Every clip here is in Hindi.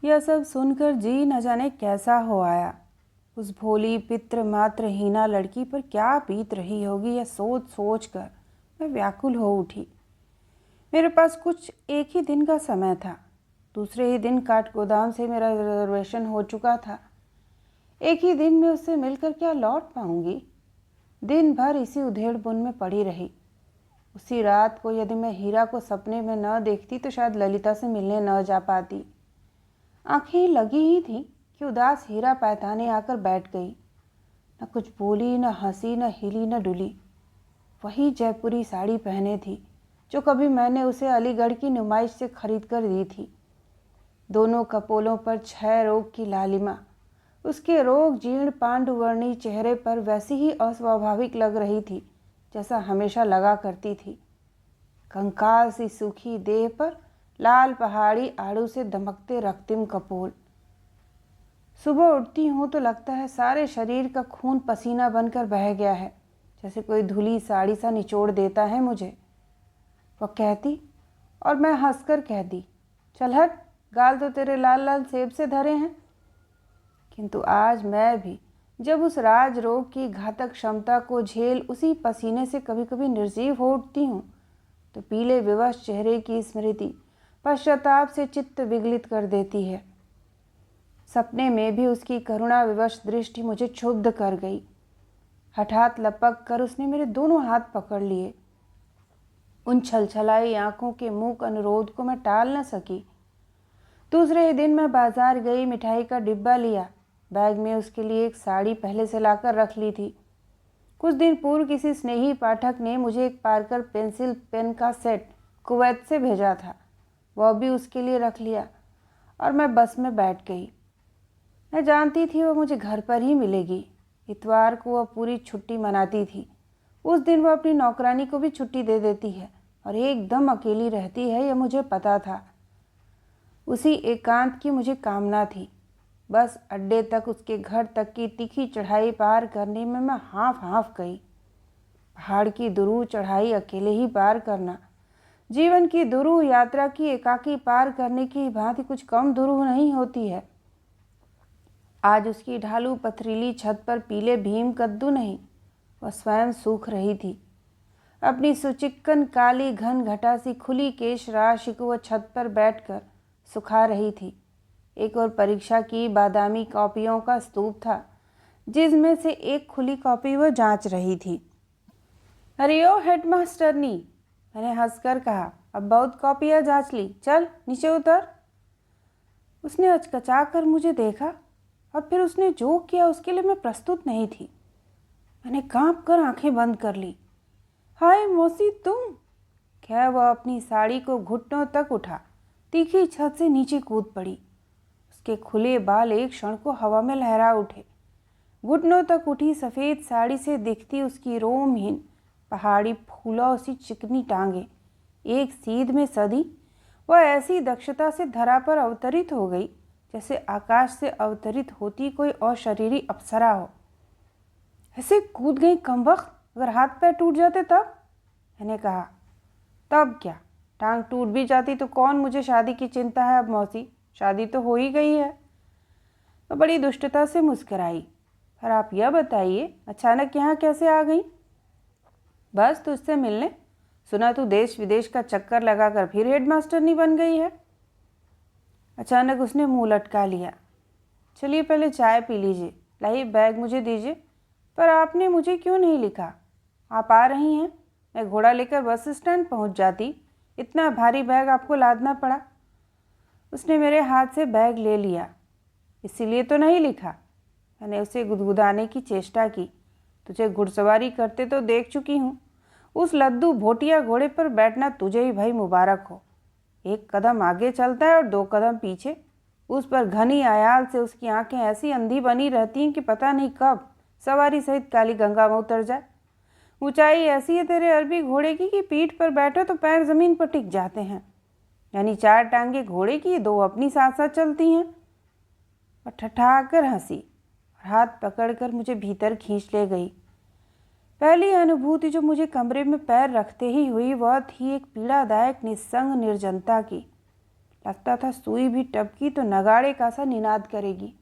यह सब सुनकर जी न जाने कैसा हो आया। उस भोली पित्र मात्र हीना लड़की पर क्या बीत रही होगी, यह सोच सोच कर मैं व्याकुल हो उठी। मेरे पास कुछ एक ही दिन का समय था। दूसरे ही दिन काठगोदाम से मेरा रिजर्वेशन हो चुका था। एक ही दिन में उससे मिलकर क्या लौट पाऊंगी। दिन भर इसी उधेड़ बुन में पड़ी रही। उसी रात को यदि मैं हीरा को सपने में न देखती तो शायद ललिता से मिलने न जा पाती। आंखें लगी ही थी कि उदास हीरा पैताने आकर बैठ गई। न कुछ बोली, न हंसी, न हिली, न डुली। वही जयपुरी साड़ी पहने थी जो कभी मैंने उसे अलीगढ़ की नुमाइश से खरीद कर दी थी। दोनों कपोलों पर क्षय रोग की लालिमा उसके रोग जीर्ण पांडुवर्णी चेहरे पर वैसी ही अस्वाभाविक लग रही थी जैसा हमेशा लगा करती थी। कंकाल सी सूखी देह पर लाल पहाड़ी आड़ू से दमकते रक्तिम कपोल। सुबह उठती हूँ तो लगता है सारे शरीर का खून पसीना बनकर बह गया है, जैसे कोई धुली साड़ी सा निचोड़ देता है मुझे। वह कहती और मैं हंसकर कह दी, चल हट, गाल तो तेरे लाल लाल सेब से धरे हैं। किंतु आज मैं भी जब उस राज रोग की घातक क्षमता को झेल उसी पसीने से कभी कभी निर्जीव हो उठती हूँ तो पीले विवश चेहरे की स्मृति पश्चाताप से चित्त विगलित कर देती है। सपने में भी उसकी करुणा विवश दृष्टि मुझे क्षुब्ध कर गई। हठात लपक कर उसने मेरे दोनों हाथ पकड़ लिए। उन छलछलाई आंखों के मूक अनुरोध को मैं टाल न सकी। दूसरे ही दिन मैं बाजार गई, मिठाई का डिब्बा लिया। बैग में उसके लिए एक साड़ी पहले से लाकर रख ली थी। कुछ दिन पूर्व किसी स्नेही पाठक ने मुझे एक पार्कर पेंसिल पेन का सेट कुवैत से भेजा था, वह भी उसके लिए रख लिया और मैं बस में बैठ गई। मैं जानती थी वह मुझे घर पर ही मिलेगी। इतवार को वह पूरी छुट्टी मनाती थी। उस दिन वह अपनी नौकरानी को भी छुट्टी दे देती है और एकदम अकेली रहती है, यह मुझे पता था। उसी एकांत की मुझे कामना थी। बस अड्डे तक, उसके घर तक की तीखी चढ़ाई पार करने में मैं हाँफ हाँफ गई। पहाड़ की दुरूह चढ़ाई अकेले ही पार करना जीवन की दुरूह यात्रा की एकाकी पार करने की भांति कुछ कम दुरूह नहीं होती है। आज उसकी ढालू पथरीली छत पर पीले भीम कद्दू नहीं, वह स्वयं सूख रही थी। अपनी सुचिक्कन काली घन घटा सी खुली केश राशि को वह छत पर बैठकर सुखा रही थी। एक और परीक्षा की बादामी कॉपियों का स्तूप था जिसमें से एक खुली कॉपी वह जांच रही थी। अरे ओ हेडमास्टरनी, मैंने हंसकर कहा, अब बहुत कॉपियाँ जांच ली, चल नीचे उतर। उसने अचकचा कर मुझे देखा और फिर उसने जो किया उसके लिए मैं प्रस्तुत नहीं थी। मैंने कांप कर आंखें बंद कर ली। हाय मौसी तुम! खैर वह अपनी साड़ी को घुटनों तक उठा तीखी छत से नीचे कूद पड़ी। उसके खुले बाल एक क्षण को हवा में लहरा उठे। घुटनों तक उठी सफ़ेद साड़ी से दिखती उसकी रोमहीन पहाड़ी फूलों सी चिकनी टांगे एक सीध में सदी वह ऐसी दक्षता से धरा पर अवतरित हो गई जैसे आकाश से अवतरित होती कोई अशरीरी अप्सरा हो। ऐसे कूद गई कमबख्त, अगर हाथ पैर टूट जाते तब? मैंने कहा, तब क्या, टांग टूट भी जाती तो कौन मुझे शादी की चिंता है अब मौसी, शादी तो हो ही गई है। तो बड़ी दुष्टता से मुस्कराई। पर आप यह बताइए अचानक यहाँ कैसे आ गई? बस तुझसे मिलने। सुना तू देश विदेश का चक्कर लगाकर फिर हेडमास्टरनी बन गई है। अचानक उसने मुंह लटका लिया। चलिए पहले चाय पी लीजिए, लाइए बैग मुझे दीजिए। पर आपने मुझे क्यों नहीं लिखा? आप आ रही हैं, मैं घोड़ा लेकर बस स्टैंड पहुंच जाती, इतना भारी बैग आपको लादना पड़ा। उसने मेरे हाथ से बैग ले लिया। इसीलिए तो नहीं लिखा। मैंने उसे गुदगुदाने की चेष्टा की। तुझे घुड़सवारी करते तो देख चुकी हूँ। उस लद्दू भोटिया घोड़े पर बैठना तुझे ही भाई मुबारक हो। एक कदम आगे चलता है और दो कदम पीछे। उस पर घनी आयाल से उसकी आंखें ऐसी अंधी बनी रहती हैं कि पता नहीं कब सवारी सहित काली गंगा में उतर जाए। ऊंचाई ऐसी है तेरे अरबी घोड़े की कि पीठ पर बैठो तो पैर जमीन पर टिक जाते हैं। यानी चार टांगे घोड़े की, दो अपनी साथ साथ चलती हैं। और ठठाकर हंसी और हाथ पकड़कर मुझे भीतर खींच ले गई। पहली अनुभूति जो मुझे कमरे में पैर रखते ही हुई वह थी एक पीड़ादायक निस्संग निर्जनता की। लगता था सुई भी टपकी तो नगाड़े का सा निनाद करेगी।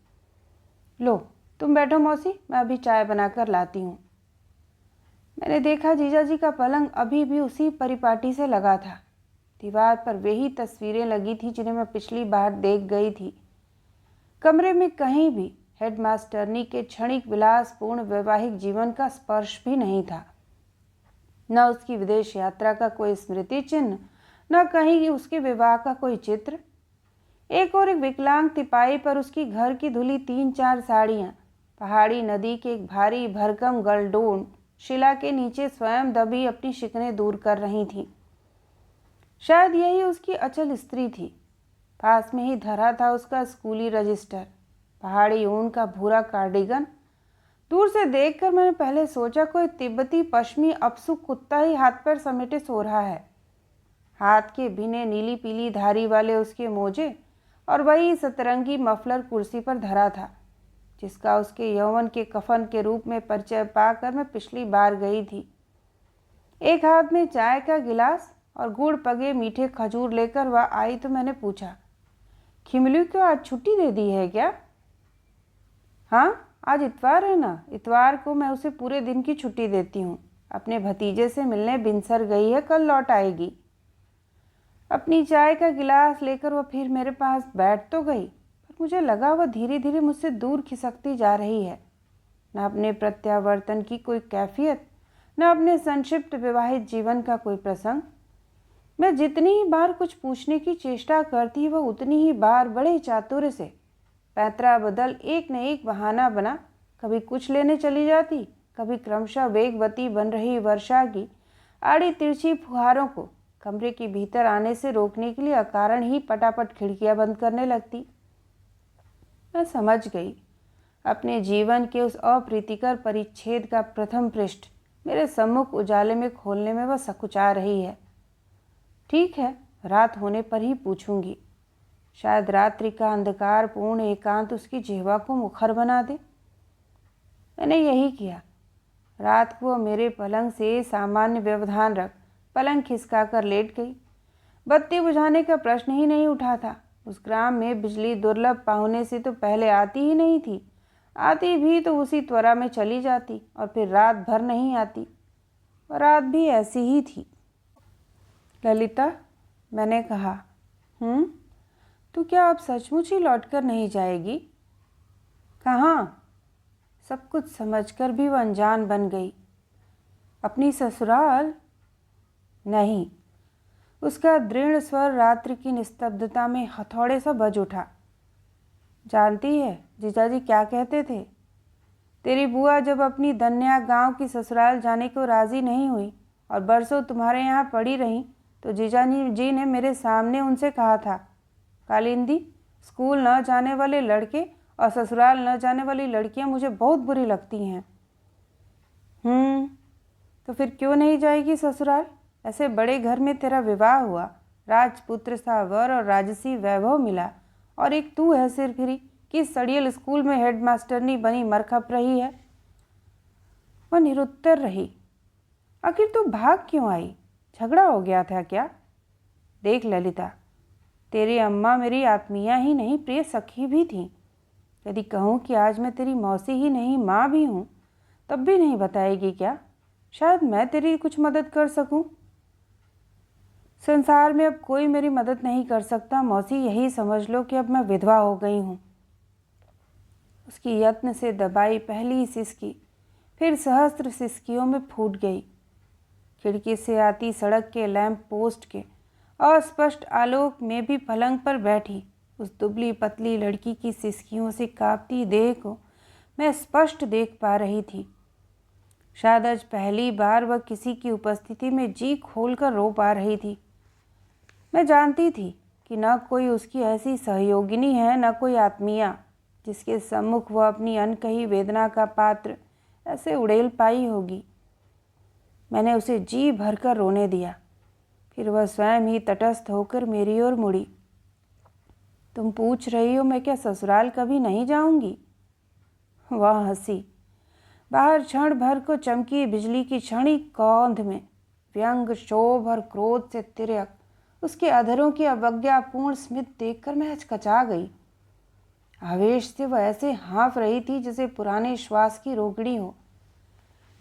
लो तुम बैठो मौसी, मैं अभी चाय बनाकर लाती हूँ। मैंने देखा जीजाजी का पलंग अभी भी उसी परिपाटी से लगा था। दीवार पर वही तस्वीरें लगी थी जिन्हें मैं पिछली बार देख गई थी। कमरे में कहीं भी हेडमास्टरनी के क्षणिक विलासपूर्ण वैवाहिक जीवन का स्पर्श भी नहीं था। न उसकी विदेश यात्रा का कोई स्मृति चिन्ह, न कहीं उसके विवाह का कोई चित्र। एक और एक विकलांग तिपाई पर उसकी घर की धुली 3-4 साड़ियाँ, पहाड़ी नदी के एक भारी भरकम गलडोन शिला के नीचे स्वयं दबी अपनी शिकनें दूर कर रही थीं। शायद यही उसकी अचल स्त्री थी। पास में ही धरा था उसका स्कूली रजिस्टर, पहाड़ी ऊन का भूरा कार्डिगन। दूर से देखकर मैंने पहले सोचा कोई तिब्बती पश्चिमी अपसुक कुत्ता ही हाथ पैर समेटे सो रहा है। हाथ के भिने नीली पीली धारी वाले उसके मोजे और वही सतरंगी मफलर कुर्सी पर धरा था, जिसका उसके यौवन के कफन के रूप में परिचय पाकर मैं पिछली बार गई थी। एक हाथ में चाय का गिलास और गुड़ पगे मीठे खजूर लेकर वह आई तो मैंने पूछा, खिमलू को आज छुट्टी दे दी है क्या? हाँ, आज इतवार है ना, इतवार को मैं उसे पूरे दिन की छुट्टी देती हूँ। अपने भतीजे से मिलने बिनसर गई है, कल लौट आएगी। अपनी चाय का गिलास लेकर वह फिर मेरे पास बैठ तो गई, पर मुझे लगा वह धीरे धीरे मुझसे दूर खिसकती जा रही है। न अपने प्रत्यावर्तन की कोई कैफियत, न अपने संक्षिप्त विवाहित जीवन का कोई प्रसंग। मैं जितनी ही बार कुछ पूछने की चेष्टा करती वह उतनी ही बार बड़े चातुर्य से पैतरा बदल एक न एक बहाना बना कभी कुछ लेने चली जाती, कभी क्रमशः वेगवती बन रही वर्षा की आड़ी तिरछी फुहारों को कमरे के भीतर आने से रोकने के लिए अकारण ही पटापट खिड़कियां बंद करने लगती। मैं समझ गई, अपने जीवन के उस अप्रीतिकर परिच्छेद का प्रथम पृष्ठ मेरे सम्मुख उजाले में खोलने में वह सकुचा रही है। ठीक है, रात होने पर ही पूछूंगी। शायद रात्रि का अंधकार पूर्ण एकांत उसकी जिह्वा को मुखर बना दे। मैंने यही किया। रात को मेरे पलंग से सामान्य व्यवधान रख पलंग खिसका कर लेट गई। बत्ती बुझाने का प्रश्न ही नहीं उठा था। उस ग्राम में बिजली दुर्लभ पाहुने से तो पहले आती ही नहीं थी। आती भी तो उसी त्वरा में चली जाती और फिर रात भर नहीं आती। और रात भी ऐसी ही थी। ललिता, मैंने कहा, तू क्या अब सचमुच ही लौटकर नहीं जाएगी? कहाँ? सब कुछ समझकर भी वह अनजान बन गई। अपनी ससुराल? नहीं। उसका दृढ़ स्वर रात्रि की निस्तब्धता में हथौड़े सा बज उठा। जानती है जीजाजी क्या कहते थे? तेरी बुआ जब अपनी दन्या गांव की ससुराल जाने को राजी नहीं हुई और बरसों तुम्हारे यहाँ पड़ी रहीं, तो जीजाजी जी ने मेरे सामने उनसे कहा था, कालिंदी, स्कूल न जाने वाले लड़के और ससुराल न जाने वाली लड़कियां मुझे बहुत बुरी लगती हैं। तो फिर क्यों नहीं जाएगी ससुराल? ऐसे बड़े घर में तेरा विवाह हुआ, राजपुत्र सा वर और राजसी वैभव मिला, और एक तू है सिर फिरी किस सड़ियल स्कूल में हेडमास्टरनी बनी मरखप रही है। वह निरुत्तर रही। आखिर तू भाग क्यों आई? झगड़ा हो गया था क्या? देख ललिता, तेरी अम्मा मेरी आत्मीया ही नहीं प्रिय सखी भी थी। यदि कहूँ कि आज मैं तेरी मौसी ही नहीं माँ भी हूँ, तब भी नहीं बताएगी क्या? शायद मैं तेरी कुछ मदद कर सकूँ। संसार में अब कोई मेरी मदद नहीं कर सकता मौसी, यही समझ लो कि अब मैं विधवा हो गई हूँ। उसकी यत्न से दबाई पहली सिसकी फिर सहस्त्र सिसकियों में फूट गई। खिड़की से आती सड़क के लैंप पोस्ट के अस्पष्ट आलोक में भी पलंग पर बैठी उस दुबली पतली लड़की की सिसकियों से कांपती देह को मैं स्पष्ट देख पा रही थी। शायद आज पहली बार वह किसी की उपस्थिति में जी खोलकर रो पा रही थी। मैं जानती थी कि न कोई उसकी ऐसी सहयोगिनी है, न कोई आत्मीया जिसके सम्मुख वह अपनी अनकही वेदना का पात्र ऐसे उड़ेल पाई होगी। मैंने उसे जी भरकर रोने दिया। फिर वह स्वयं ही तटस्थ होकर मेरी ओर मुड़ी। तुम पूछ रही हो मैं क्या ससुराल कभी नहीं जाऊंगी? वह हंसी। बाहर क्षण भर को चमकी बिजली की क्षणिक कौंध में व्यंग, शोभ और क्रोध से तिर्यक उसके अधरों की अवज्ञापूर्ण स्मित देखकर मैं हचकचा गई। आवेश से वह ऐसे हाँफ रही थी जैसे पुराने श्वास की रोकड़ी हो।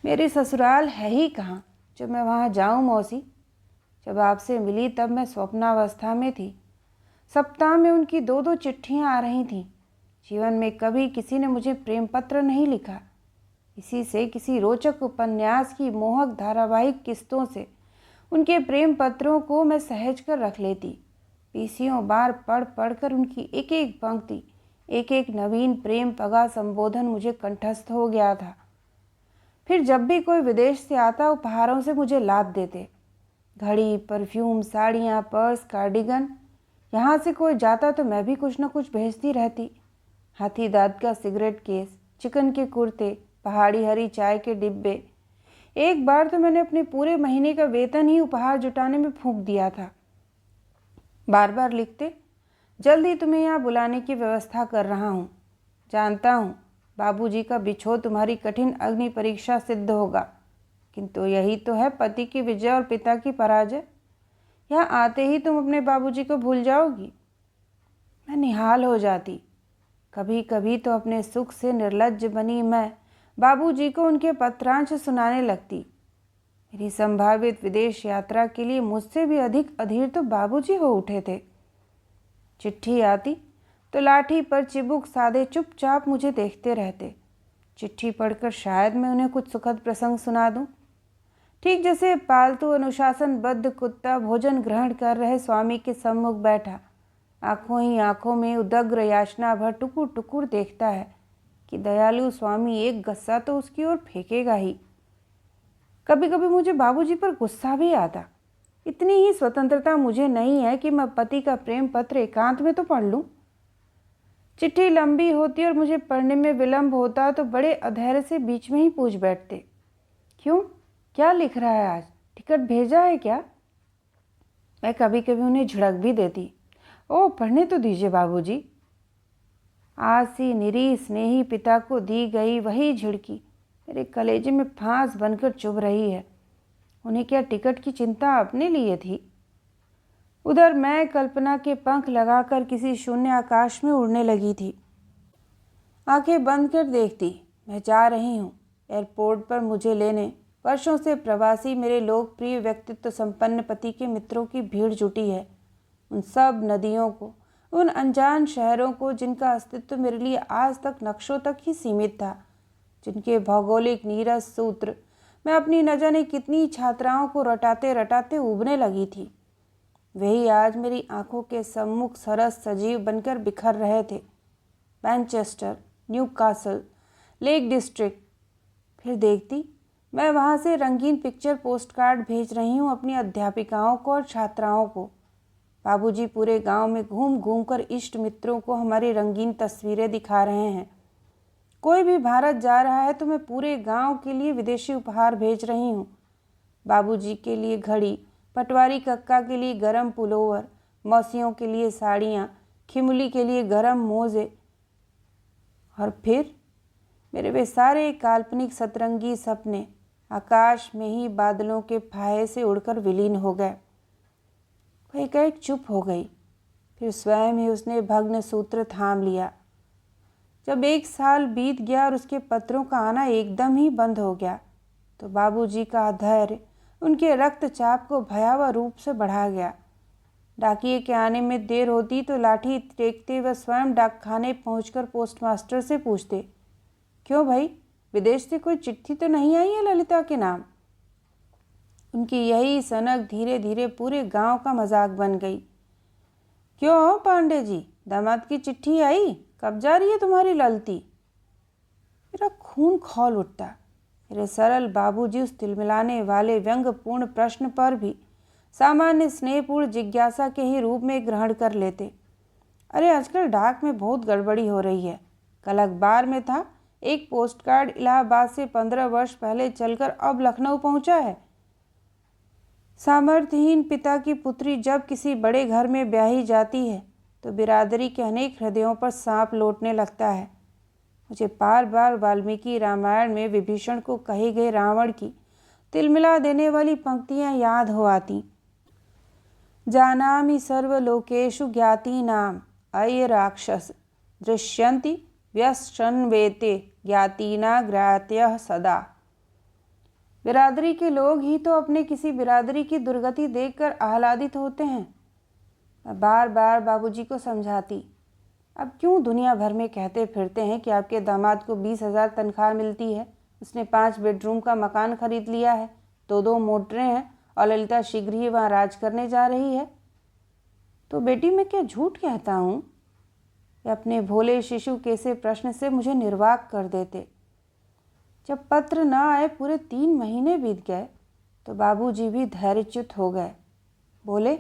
मेरी ससुराल है ही कहाँ जब मैं वहाँ जाऊँ मौसी? जब आपसे मिली तब मैं स्वप्नावस्था में थी। सप्ताह में उनकी 2-2 चिट्ठियाँ आ रही थीं। जीवन में कभी किसी ने मुझे प्रेम पत्र नहीं लिखा। इसी से किसी रोचक उपन्यास की मोहक धारावाहिक किस्तों से उनके प्रेम पत्रों को मैं सहज कर रख लेती। पीसियों बार पढ़ पढ़कर उनकी एक एक पंक्ति, एक एक नवीन प्रेम पगा संबोधन मुझे कंठस्थ हो गया था। फिर जब भी कोई विदेश से आता उपहारों से मुझे लाद देते। घड़ी, परफ्यूम, साड़ियाँ, पर्स, कार्डिगन। यहाँ से कोई जाता तो मैं भी कुछ न कुछ भेजती रहती। हाथी दाँत का सिगरेट केस, चिकन के कुर्ते, पहाड़ी हरी चाय के डिब्बे। एक बार तो मैंने अपने पूरे महीने का वेतन ही उपहार जुटाने में फूंक दिया था। बार बार लिखते, जल्दी तुम्हें यहाँ बुलाने की व्यवस्था कर रहा हूँ। जानता हूँ बाबूजी का बिछोह तुम्हारी कठिन अग्नि परीक्षा सिद्ध होगा, किंतु यही तो है पति की विजय और पिता की पराजय। यहाँ आते ही तुम अपने बाबूजी को भूल जाओगी। मैं निहाल हो जाती। कभी कभी तो अपने सुख से निर्लज्ज बनी मैं बाबूजी को उनके पत्रांश सुनाने लगती। मेरी संभावित विदेश यात्रा के लिए मुझसे भी अधिक अधीर तो बाबूजी हो उठे थे। चिट्ठी आती तो लाठी पर चिबुक साधे चुपचाप मुझे देखते रहते। चिट्ठी पढ़कर शायद मैं उन्हें कुछ सुखद प्रसंग सुना दूं। ठीक जैसे पालतू अनुशासनबद्ध कुत्ता भोजन ग्रहण कर रहे स्वामी के सम्मुख बैठा आंखों ही आंखों में उदग्र याचना भर टुकुर टुकुर देखता है कि दयालु स्वामी एक गस्सा तो उसकी ओर फेंकेगा ही। कभी कभी मुझे बाबूजी पर गुस्सा भी आता। इतनी ही स्वतंत्रता मुझे नहीं है कि मैं पति का प्रेम पत्र एकांत में तो पढ़ लूं। चिट्ठी लंबी होती और मुझे पढ़ने में विलंब होता तो बड़े अधैर्य से बीच में ही पूछ बैठते, क्यों, क्या लिख रहा है आज? टिकट भेजा है क्या? मैं कभी कभी उन्हें झिड़क भी देती। ओ, पढ़ने तो दीजिए बाबूजी। आसी निरी स्नेही पिता को दी गई वही झिड़की मेरे कलेजे में फांस बनकर चुभ रही है। उन्हें क्या टिकट की चिंता अपने लिए थी? उधर मैं कल्पना के पंख लगाकर किसी शून्य आकाश में उड़ने लगी थी। आंखें बंद कर देखती, मैं जा रही हूँ। एयरपोर्ट पर मुझे लेने वर्षों से प्रवासी मेरे लोकप्रिय व्यक्तित्व संपन्न पति के मित्रों की भीड़ जुटी है। उन सब नदियों को, उन अनजान शहरों को जिनका अस्तित्व मेरे लिए आज तक नक्शों तक ही सीमित था, जिनके भौगोलिक नीरस सूत्र मैं अपनी न जाने कितनी छात्राओं को रटाते रटाते उबने लगी थी, वही आज मेरी आंखों के सम्मुख सरस सजीव बनकर बिखर रहे थे। Manchester, Newcastle, lake district. फिर देखती मैं वहाँ से रंगीन पिक्चर पोस्टकार्ड भेज रही हूँ अपनी अध्यापिकाओं को और छात्राओं को। बाबूजी पूरे गांव में घूम घूम कर इष्ट मित्रों को हमारी रंगीन तस्वीरें दिखा रहे हैं। कोई भी भारत जा रहा है तो मैं पूरे गांव के लिए विदेशी उपहार भेज रही हूँ। बाबूजी के लिए घड़ी, पटवारी कक्का के लिए गरम पुलोवर, मौसियों के लिए साड़ियाँ, खिमुली के लिए गरम मोजे। और फिर मेरे वे सारे काल्पनिक सतरंगी सपने आकाश में ही बादलों के फाहे से उड़कर विलीन हो गए। वह एकाएक चुप हो गई। फिर स्वयं ही उसने भग्न सूत्र थाम लिया। जब 1 साल बीत गया और उसके पत्रों का आना एकदम ही बंद हो गया तो बाबूजी का धैर्य उनके रक्तचाप को भयावह रूप से बढ़ा गया। डाकिये के आने में देर होती तो लाठी टेकते वह स्वयं डाकखाने पहुंचकर पोस्टमास्टर से पूछते, क्यों भाई, विदेश से कोई चिट्ठी तो नहीं आई है ललिता के नाम? उनकी यही सनक धीरे धीरे पूरे गांव का मजाक बन गई। क्यों पांडे जी, दामाद की चिट्ठी आई? कब जा रही है तुम्हारी ललती? मेरा खून खौल उठता। मेरे सरल बाबूजी उस तिलमिलाने वाले व्यंग्यपूर्ण प्रश्न पर भी सामान्य स्नेहपूर्ण जिज्ञासा के ही रूप में ग्रहण कर लेते। अरे आजकल डाक में बहुत गड़बड़ी हो रही है। कल अखबार में था, एक पोस्टकार्ड इलाहाबाद से 15 वर्ष पहले चलकर अब लखनऊ पहुंचा है। सामर्थ्यहीन पिता की पुत्री जब किसी बड़े घर में ब्याही जाती है तो बिरादरी के अनेक हृदयों पर सांप लौटने लगता है। मुझे बार बार वाल्मीकि रामायण में विभीषण को कहे गए रावण की तिलमिला देने वाली पंक्तियां याद हो आती। जानामि सर्वलोकेषु ज्ञातीनाम् अये राक्षस दृश्यन्ति व्यसन्वेते ज्ञातीना ज्ञात्यः सदा। बिरादरी के लोग ही तो अपने किसी बिरादरी की दुर्गति देखकर आह्लादित होते हैं। मैं बार बार बाबूजी को समझाती, अब क्यों दुनिया भर में कहते फिरते हैं कि आपके दामाद को 20,000 तनख्वाह मिलती है, उसने 5 बेडरूम का मकान खरीद लिया है, 2 मोटरें हैं और ललिता शीघ्र ही वहाँ राज करने जा रही है। तो बेटी मैं क्या झूठ कहता हूँ? अपने भोले शिशु के से प्रश्न से मुझे निर्वाक कर देते। जब पत्र न आए पूरे 3 महीने बीत गए तो बाबूजी भी धैर्यच्युत हो गए। बोले,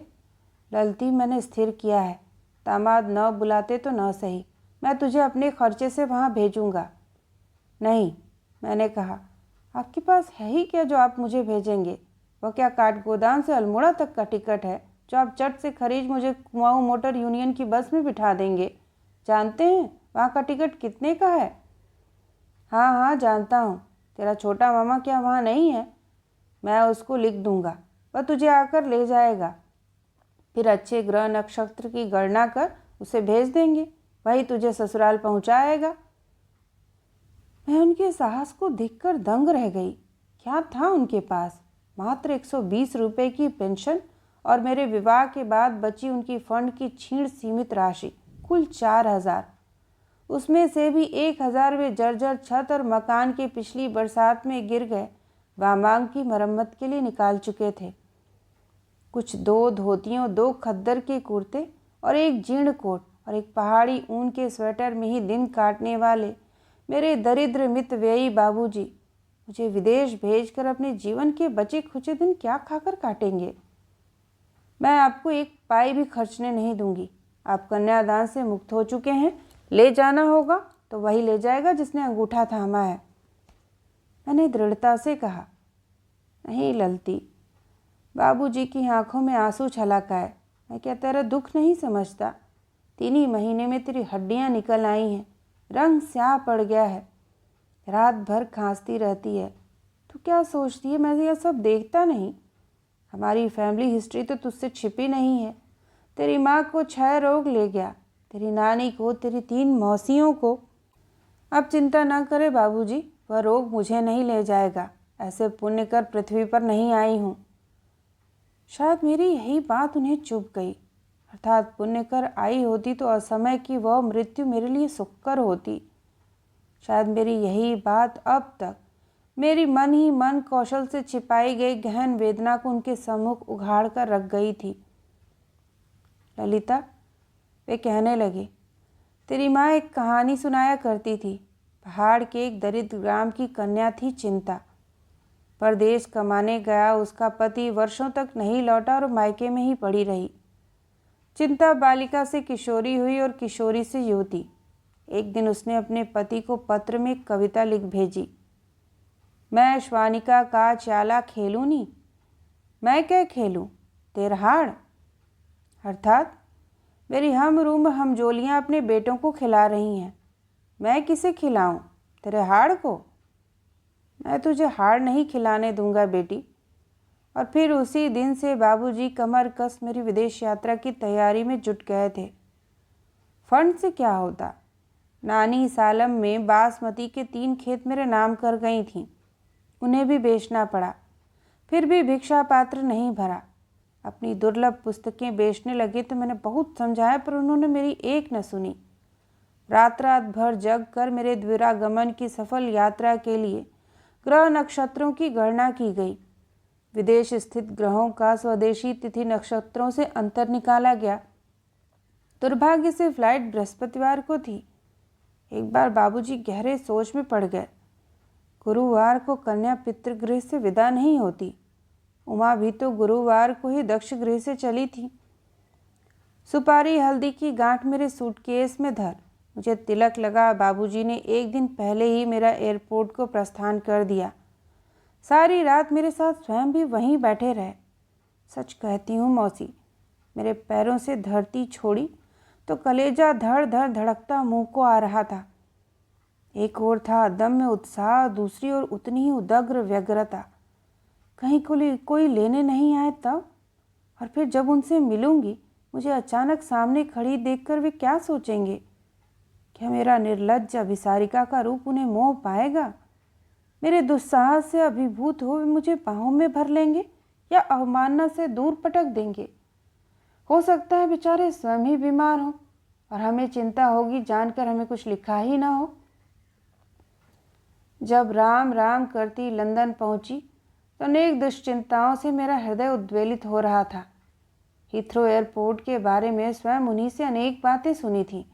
ललती मैंने स्थिर किया है, दामाद न बुलाते तो न सही, मैं तुझे अपने खर्चे से वहाँ भेजूँगा। नहीं, मैंने कहा, आपके पास है ही क्या जो आप मुझे भेजेंगे? वह क्या काठगोदाम से अल्मोड़ा तक का टिकट है जो आप चट से खरीद मुझे कुमाऊँ मोटर यूनियन की बस में बिठा देंगे? जानते हैं वहाँ का टिकट कितने का है? हाँ हाँ जानता हूँ, तेरा छोटा मामा क्या वहाँ नहीं है? मैं उसको लिख दूँगा, वह तुझे आकर ले जाएगा। फिर अच्छे ग्रह नक्षत्र की गणना कर उसे भेज देंगे, वही तुझे ससुराल पहुँचाएगा। मैं उनके साहस को देखकर दंग रह गई। क्या था उनके पास? मात्र 120 रुपये की पेंशन और मेरे विवाह के बाद बची उनकी फंड की क्षीण सीमित राशि कुल 4,000। उसमें से भी 1,000 वे जर्जर छत और मकान के पिछली बरसात में गिर गए वामांग की मरम्मत के लिए निकाल चुके थे। कुछ 2 धोतियों, 2 खद्दर के कुर्ते और एक जीर्ण कोट और एक पहाड़ी ऊन के स्वेटर में ही दिन काटने वाले मेरे दरिद्र मित व्ययी बाबूजी मुझे विदेश भेजकर अपने जीवन के बचे खुचे दिन क्या खाकर काटेंगे? मैं आपको 1 पाई भी खर्चने नहीं दूंगी। आप कन्यादान से मुक्त हो चुके हैं, ले जाना होगा तो वही ले जाएगा जिसने अंगूठा थामा है। मैंने दृढ़ता से कहा, नहीं ललती, बाबूजी की आंखों में आंसू छलक आए। मैं क्या तेरा दुख नहीं समझता? 3 ही महीने में तेरी हड्डियां निकल आई हैं, रंग स्याह पड़ गया है, रात भर खांसती रहती है। तू क्या सोचती है मैं यह सब देखता नहीं? हमारी फैमिली हिस्ट्री तो तुझसे छिपी नहीं है। तेरी माँ को क्षय रोग ले गया, तेरी नानी को, तेरी 3 मौसियों को। अब चिंता न करे बाबूजी, वह रोग मुझे नहीं ले जाएगा। ऐसे पुण्य कर पृथ्वी पर नहीं आई हूँ। शायद मेरी यही बात उन्हें चुभ गई। अर्थात पुण्य कर आई होती तो असमय की वह मृत्यु मेरे लिए सुखकर होती। शायद मेरी यही बात अब तक मेरी मन ही मन कौशल से छिपाई गई गहन वेदना को उनके सम्मुख उघाड़ कर रख गई थी। ललिता, वे कहने लगे, तेरी माँ एक कहानी सुनाया करती थी। पहाड़ के एक दरिद्र ग्राम की कन्या थी चिंता। परदेश कमाने गया उसका पति वर्षों तक नहीं लौटा और मायके में ही पड़ी रही। चिंता बालिका से किशोरी हुई और किशोरी से युवती। एक दिन उसने अपने पति को पत्र में कविता लिख भेजी, मैं श्वानिका का चाला खेलूँ नी, मैं क्या खेलूँ तेरहाड़। अर्थात मेरी हम रूम हमजोलियाँ अपने बेटों को खिला रही हैं, मैं किसे खिलाऊँ? तेरे हाड़ को? मैं तुझे हाड़ नहीं खिलाने दूंगा बेटी। और फिर उसी दिन से बाबूजी कमर कस मेरी विदेश यात्रा की तैयारी में जुट गए थे। फंड से क्या होता? नानी सालम में बासमती के 3 खेत मेरे नाम कर गई थीं, उन्हें भी बेचना पड़ा। फिर भी भिक्षा पात्र नहीं भरा। अपनी दुर्लभ पुस्तकें बेचने लगे तो मैंने बहुत समझाया पर उन्होंने मेरी एक न सुनी। रात रात भर जग कर मेरे द्विरागमन की सफल यात्रा के लिए ग्रह नक्षत्रों की गणना की गई। विदेश स्थित ग्रहों का स्वदेशी तिथि नक्षत्रों से अंतर निकाला गया। दुर्भाग्य से फ्लाइट बृहस्पतिवार को थी। एक बार बाबूजी गहरे सोच में पड़ गए। गुरुवार को कन्या पितृगृह से विदा नहीं होती। उमा भी तो गुरुवार को ही दक्ष गृह से चली थी। सुपारी हल्दी की गांठ मेरे सूटकेस में धर मुझे तिलक लगा बाबूजी ने एक दिन पहले ही मेरा एयरपोर्ट को प्रस्थान कर दिया। सारी रात मेरे साथ स्वयं भी वहीं बैठे रहे। सच कहती हूँ मौसी, मेरे पैरों से धरती छोड़ी तो कलेजा धड़ धड़ धड़कता मुंह को आ रहा था। एक ओर था अदम्य उत्साह, दूसरी ओर उतनी ही उदग्र व्यग्रता। कहीं कोई लेने नहीं आए तब? और फिर जब उनसे मिलूंगी मुझे अचानक सामने खड़ी देखकर वे क्या सोचेंगे? क्या मेरा निर्लज्ज अभिसारिका का रूप उन्हें मोह पाएगा? मेरे दुस्साहस से अभिभूत हो वे मुझे बाहों में भर लेंगे या अवमानना से दूर पटक देंगे? हो सकता है बेचारे स्वयं ही बीमार हों और हमें चिंता होगी जानकर हमें कुछ लिखा ही ना हो। जब राम राम करती लंदन पहुंची तो अनेक दुश्चिंताओं से मेरा हृदय उद्वेलित हो रहा था। हीथ्रो एयरपोर्ट के बारे में स्वयं उन्हीं से अनेक बातें सुनी थी।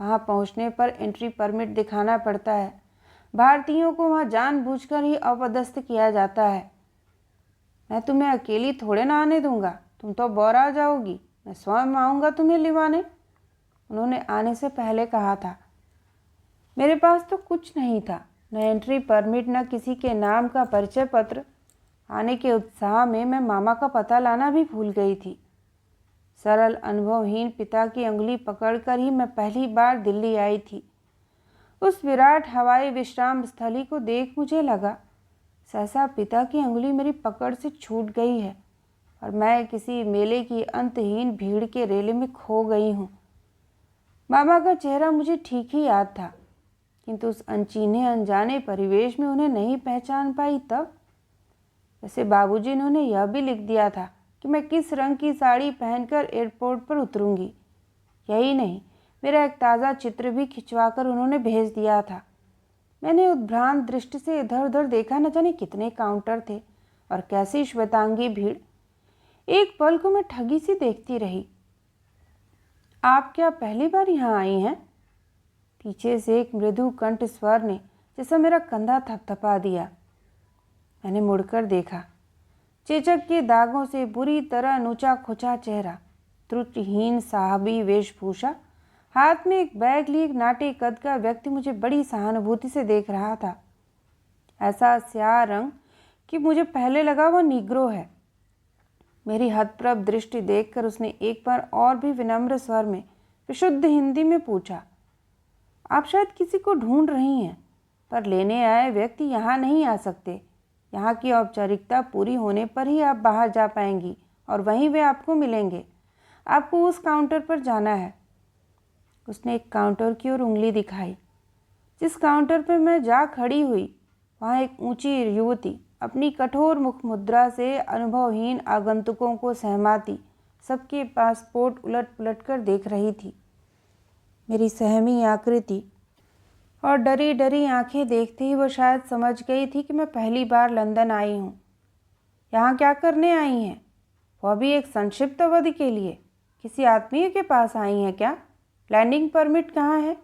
वहां पहुंचने पर एंट्री परमिट दिखाना पड़ता है। भारतीयों को वहां जानबूझकर ही अपदस्थ किया जाता है। मैं तुम्हें अकेली थोड़े ना आने दूंगा, तुम तो बौरा जाओगी, मैं स्वयं आऊँगा तुम्हें लिवाने, उन्होंने आने से पहले कहा था। मेरे पास तो कुछ नहीं था, न एंट्री परमिट न किसी के नाम का परिचय पत्र। आने के उत्साह में मैं मामा का पता लाना भी भूल गई थी। सरल अनुभवहीन पिता की अंगुली पकड़कर ही मैं पहली बार दिल्ली आई थी। उस विराट हवाई विश्राम स्थली को देख मुझे लगा सहसा पिता की अंगुली मेरी पकड़ से छूट गई है और मैं किसी मेले की अंतहीन भीड़ के रेले में खो गई हूँ। मामा का चेहरा मुझे ठीक ही याद था, किंतु उस अनचीने अनजाने परिवेश में उन्हें नहीं पहचान पाई। तब वैसे बाबूजी ने उन्हें यह भी लिख दिया था कि मैं किस रंग की साड़ी पहनकर एयरपोर्ट पर उतरूंगी। यही नहीं, मेरा एक ताज़ा चित्र भी खिंचवाकर उन्होंने भेज दिया था। मैंने उद्भ्रांत दृष्टि से इधर उधर देखा, न जाने कितने काउंटर थे और कैसी श्वेतांगी भीड़। एक पल को मैं ठगी सी देखती रही। आप क्या पहली बार यहाँ आई हैं? पीछे से एक मृदु कंठ स्वर ने जैसा मेरा कंधा थपथपा दिया। मैंने मुड़कर देखा। चेचक के दागों से बुरी तरह नुचा खुचा चेहरा, त्रुटिहीन साहबी वेशभूषा, हाथ में एक बैग लिए एक नाटे कद का व्यक्ति मुझे बड़ी सहानुभूति से देख रहा था। ऐसा स्याह रंग कि मुझे पहले लगा वह नीग्रो है। मेरी हतप्रभ दृष्टि देखकर उसने एक बार और भी विनम्र स्वर में विशुद्ध हिंदी में पूछा, आप शायद किसी को ढूंढ रही हैं, पर लेने आए व्यक्ति यहाँ नहीं आ सकते। यहाँ की औपचारिकता पूरी होने पर ही आप बाहर जा पाएंगी और वहीं वे आपको मिलेंगे। आपको उस काउंटर पर जाना है। उसने एक काउंटर की ओर उंगली दिखाई। जिस काउंटर पर मैं जा खड़ी हुई वहाँ एक ऊंची युवती अपनी कठोर मुख मुद्रा से अनुभवहीन आगंतुकों को सहमाती सबके पासपोर्ट उलट पुलट कर देख रही थी। मेरी सहमी आकृति और डरी डरी आंखें देखते ही वो शायद समझ गई थी कि मैं पहली बार लंदन आई हूँ। यहाँ क्या करने आई हैं? वह भी एक संक्षिप्त अवधि के लिए। किसी आत्मीय के पास आई हैं क्या? लैंडिंग परमिट कहाँ है?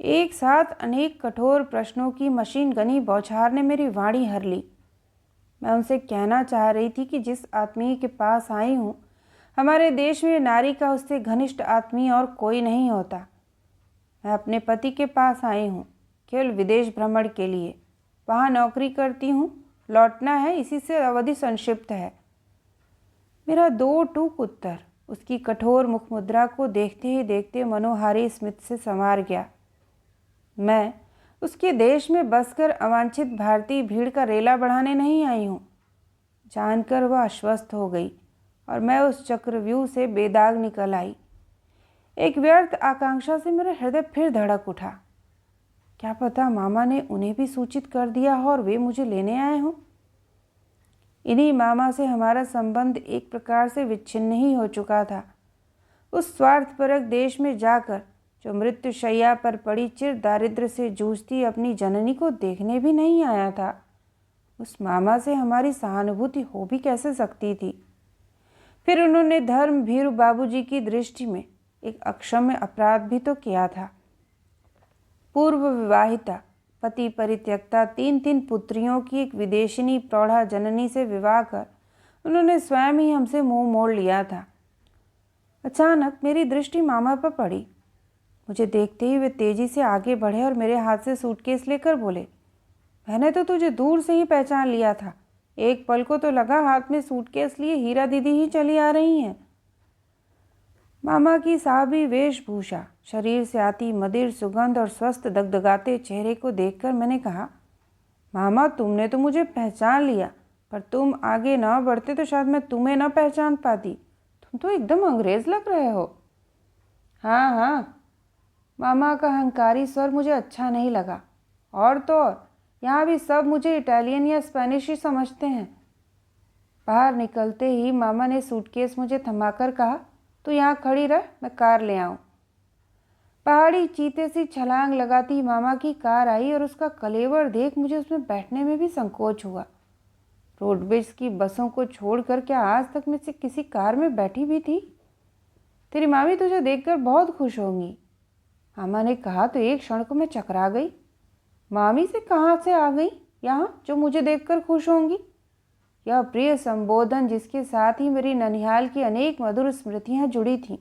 एक साथ अनेक कठोर प्रश्नों की मशीन गनी बौछार ने मेरी वाणी हर ली। मैं उनसे कहना चाह रही थी कि जिस आत्मीय के पास आई हूँ, हमारे देश में नारी का उससे घनिष्ठ आत्मीय और कोई नहीं होता। मैं अपने पति के पास आई हूँ केवल विदेश भ्रमण के लिए। वहाँ नौकरी करती हूँ, लौटना है, इसी से अवधि संक्षिप्त है। मेरा दो टूक उत्तर उसकी कठोर मुखमुद्रा को देखते ही देखते मनोहारी स्मित से संवार गया। मैं उसके देश में बसकर अवांछित भारतीय भीड़ का रेला बढ़ाने नहीं आई हूँ। जानकर वह आश्वस्त हो गई और मैं उस चक्रव्यूह से बेदाग निकल आई। एक व्यर्थ आकांक्षा से मेरा हृदय फिर धड़क उठा। क्या पता मामा ने उन्हें भी सूचित कर दिया हो और वे मुझे लेने आए हों। इन्हीं मामा से हमारा संबंध एक प्रकार से विच्छिन्न ही हो चुका था। उस स्वार्थपरक देश में जाकर जो मृत्युशैया पर पड़ी चिर दारिद्र्य से जूझती अपनी जननी को देखने भी नहीं आया था, उस मामा से हमारी सहानुभूति हो भी कैसे सकती थी। फिर उन्होंने धर्म भीरु बाबूजी की दृष्टि में एक अक्षम्य अपराध भी तो किया था। पूर्व विवाहिता, पति परित्यक्ता, 3 पुत्रियों की एक विदेशिनी प्रौढ़ा जननी से विवाह कर उन्होंने स्वयं ही हमसे मुंह मोड़ लिया था। अचानक मेरी दृष्टि मामा पर पड़ी। मुझे देखते ही वे तेजी से आगे बढ़े और मेरे हाथ से सूटकेस लेकर बोले, मैंने तो तुझे दूर से ही पहचान लिया था। एक पल को तो लगा हाथ में सूटकेस लिए हीरा दीदी ही चली आ रही हैं। मामा की साहबी वेशभूषा, शरीर से आती मदिर सुगंध और स्वस्थ दगदगाते चेहरे को देखकर मैंने कहा, मामा तुमने तो मुझे पहचान लिया, पर तुम आगे ना बढ़ते तो शायद मैं तुम्हें ना पहचान पाती। तुम तो एकदम अंग्रेज लग रहे हो। हाँ हाँ, मामा का अहंकारी स्वर मुझे अच्छा नहीं लगा। और तो और यहाँ भी सब मुझे इटालियन या स्पेनिश ही समझते हैं। बाहर निकलते ही मामा ने सूटकेस मुझे थमाकर कहा, तू यहाँ खड़ी रह, मैं कार ले आऊँ। पहाड़ी चीते सी छलांग लगाती मामा की कार आई और उसका कलेवर देख मुझे उसमें बैठने में भी संकोच हुआ। रोडवेज की बसों को छोड़कर क्या आज तक मैं से किसी कार में बैठी भी थी? तेरी मामी तुझे देखकर बहुत खुश होंगी, मामा ने कहा तो एक क्षण को मैं चकरा गई। मामी से कहाँ से आ गई यहाँ जो मुझे देखकर खुश होंगी? यह प्रिय संबोधन जिसके साथ ही मेरी ननिहाल की अनेक मधुर स्मृतियाँ जुड़ी थीं।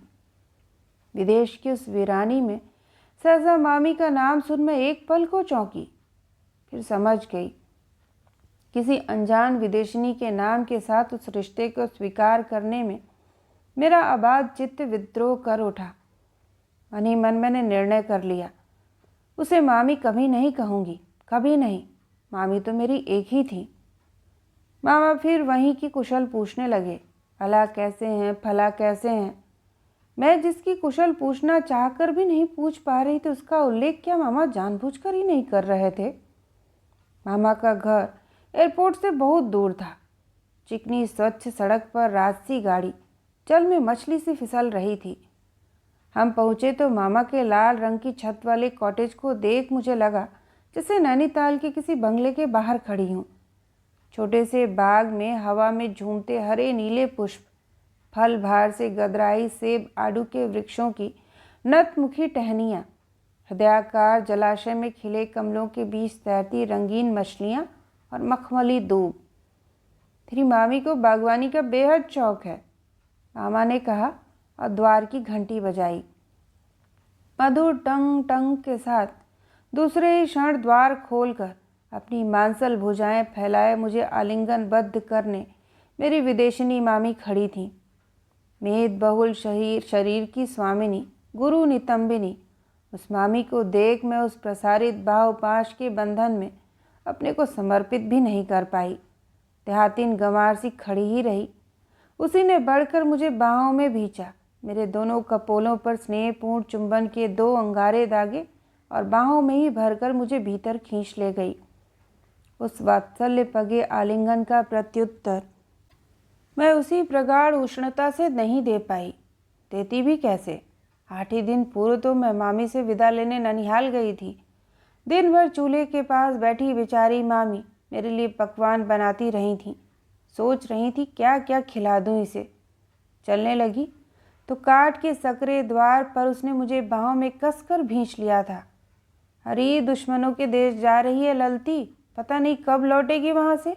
विदेश की उस वीरानी में सहसा मामी का नाम सुन मैं एक पल को चौंकी, फिर समझ गई। किसी अनजान विदेशिनी के नाम के साथ उस रिश्ते को स्वीकार करने में मेरा अबाध चित्त विद्रोह कर उठा। मन ही मन मैंने निर्णय कर लिया, उसे मामी कभी नहीं कहूँगी, कभी नहीं। मामी तो मेरी एक ही थी। मामा फिर वहीं की कुशल पूछने लगे, फला कैसे हैं, फला कैसे हैं। मैं जिसकी कुशल पूछना चाहकर भी नहीं पूछ पा रही थी उसका उल्लेख क्या मामा जानबूझकर ही नहीं कर रहे थे? मामा का घर एयरपोर्ट से बहुत दूर था। चिकनी स्वच्छ सड़क पर राजसी गाड़ी जल में मछली सी फिसल रही थी। हम पहुँचे तो मामा के लाल रंग की छत वाले कॉटेज को देख मुझे लगा जैसे नैनीताल के किसी बंगले के बाहर खड़ी हूँ। छोटे से बाग में हवा में झूमते हरे नीले पुष्प, फल भार से गदराई सेब आड़ू के वृक्षों की नतमुखी टहनियाँ, हृदयाकार जलाशय में खिले कमलों के बीच तैरती रंगीन मछलियाँ और मखमली दूब। तेरी मामी को बागवानी का बेहद शौक है, मामा ने कहा और द्वार की घंटी बजाई। मधुर टंग टंग के साथ दूसरे ही क्षण द्वार खोलकर अपनी मांसल भुजाएं फैलाए मुझे आलिंगनबद्ध करने मेरी विदेशिनी मामी खड़ी थी। मेद बहुल शरीर की स्वामिनी गुरु नितंबिनी। उस मामी को देख मैं उस प्रसारित बाहुपाश के बंधन में अपने को समर्पित भी नहीं कर पाई। देहातिन गंवार सी खड़ी ही रही। उसी ने बढ़कर मुझे बाहों में भींचा। मेरे दोनों कपोलों पर स्नेहपूर्ण चुंबन के 2 अंगारे दागे और बाहों में ही भरकर मुझे भीतर खींच ले गई। उस वात्सल्य पगे आलिंगन का प्रत्युत्तर मैं उसी प्रगाढ़ उष्णता से नहीं दे पाई। देती भी कैसे? 8 ही दिन पूर्व तो मैं मामी से विदा लेने ननिहाल गई थी। दिन भर चूल्हे के पास बैठी बेचारी मामी मेरे लिए पकवान बनाती रही थी। सोच रही थी क्या क्या खिला दूं इसे। चलने लगी तो काठ के सकरे द्वार पर उसने मुझे बाहों में कसकर भींच लिया था। अरे दुश्मनों के देश जा रही है ललती, पता नहीं कब लौटेगी वहाँ से।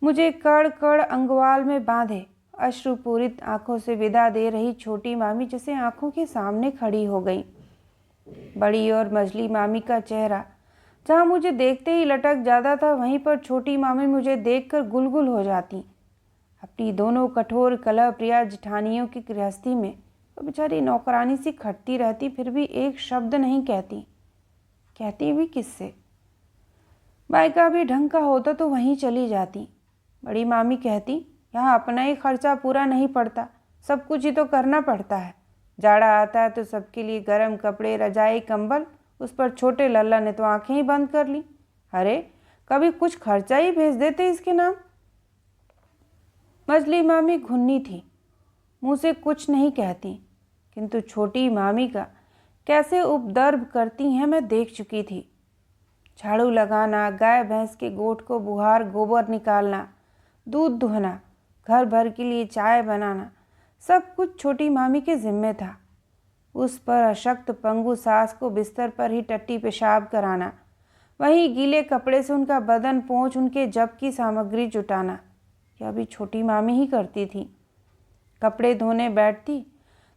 मुझे कड़ कड़ अंगवाल में बांधे अश्रुपूरित आंखों से विदा दे रही छोटी मामी जैसे आंखों के सामने खड़ी हो गई। बड़ी और मझली मामी का चेहरा जहाँ मुझे देखते ही लटक जाता था, वहीं पर छोटी मामी मुझे देखकर गुलगुल हो जाती। अपनी दोनों कठोर कलह प्रिया जिठानियों की गृहस्थी में वो बेचारी नौकरानी सी खटती रहती, फिर भी एक शब्द नहीं कहती। कहती भी किससे? मायका भी ढंग का होता तो वहीं चली जाती। बड़ी मामी कहती, यहाँ अपना ही खर्चा पूरा नहीं पड़ता, सब कुछ ही तो करना पड़ता है। जाड़ा आता है तो सबके लिए गर्म कपड़े, रजाई, कंबल। उस पर छोटे लल्ला ने तो आंखें ही बंद कर ली। अरे कभी कुछ खर्चा ही भेज देते इसके नाम। मझली मामी घुन्नी थी, मुँह से कुछ नहीं कहती, किंतु छोटी मामी का कैसे उपद्रव करती हैं मैं देख चुकी थी। झाड़ू लगाना, गाय भैंस के गोठ को बुहार गोबर निकालना, दूध दुहना, घर भर के लिए चाय बनाना, सब कुछ छोटी मामी के जिम्मे था। उस पर अशक्त पंगु सास को बिस्तर पर ही टट्टी पेशाब कराना, वहीं गीले कपड़े से उनका बदन पोंछ उनके जप की सामग्री जुटाना, यह भी छोटी मामी ही करती थी। कपड़े धोने बैठती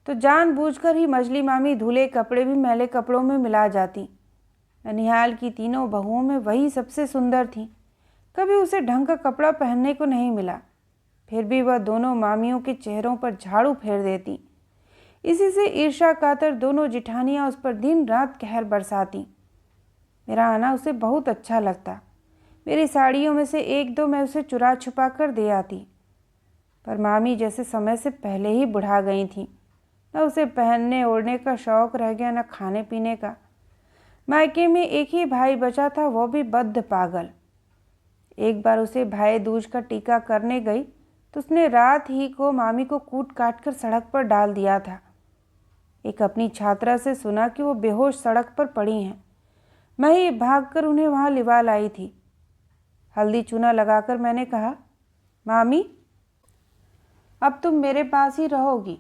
तो जानबूझकर ही मझली मामी धुले कपड़े भी मैले कपड़ों में मिला जाती। ननिहाल की तीनों बहुओं में वही सबसे सुंदर थी। कभी उसे ढंग का कपड़ा पहनने को नहीं मिला, फिर भी वह दोनों मामियों के चेहरों पर झाड़ू फेर देती। इसी से ईर्ष्या कातर दोनों जिठानियाँ उस पर दिन रात कहर बरसाती। मेरा आना उसे बहुत अच्छा लगता, मेरी साड़ियों में से एक दो मैं उसे चुरा छुपा कर दे आती, पर मामी जैसे समय से पहले ही बुढ़ा गई थीं। न उसे पहनने ओढ़ने का शौक़ रह गया, न खाने पीने का। मायके में एक ही भाई बचा था, वो भी बद्ध पागल। एक बार उसे भाई दूज का टीका करने गई तो उसने रात ही को मामी को कूट काट कर सड़क पर डाल दिया था। एक अपनी छात्रा से सुना कि वो बेहोश सड़क पर पड़ी हैं। मैं ही भागकर उन्हें वहाँ लिवा लाई थी। हल्दी चूना लगाकर मैंने कहा, मामी अब तुम मेरे पास ही रहोगी।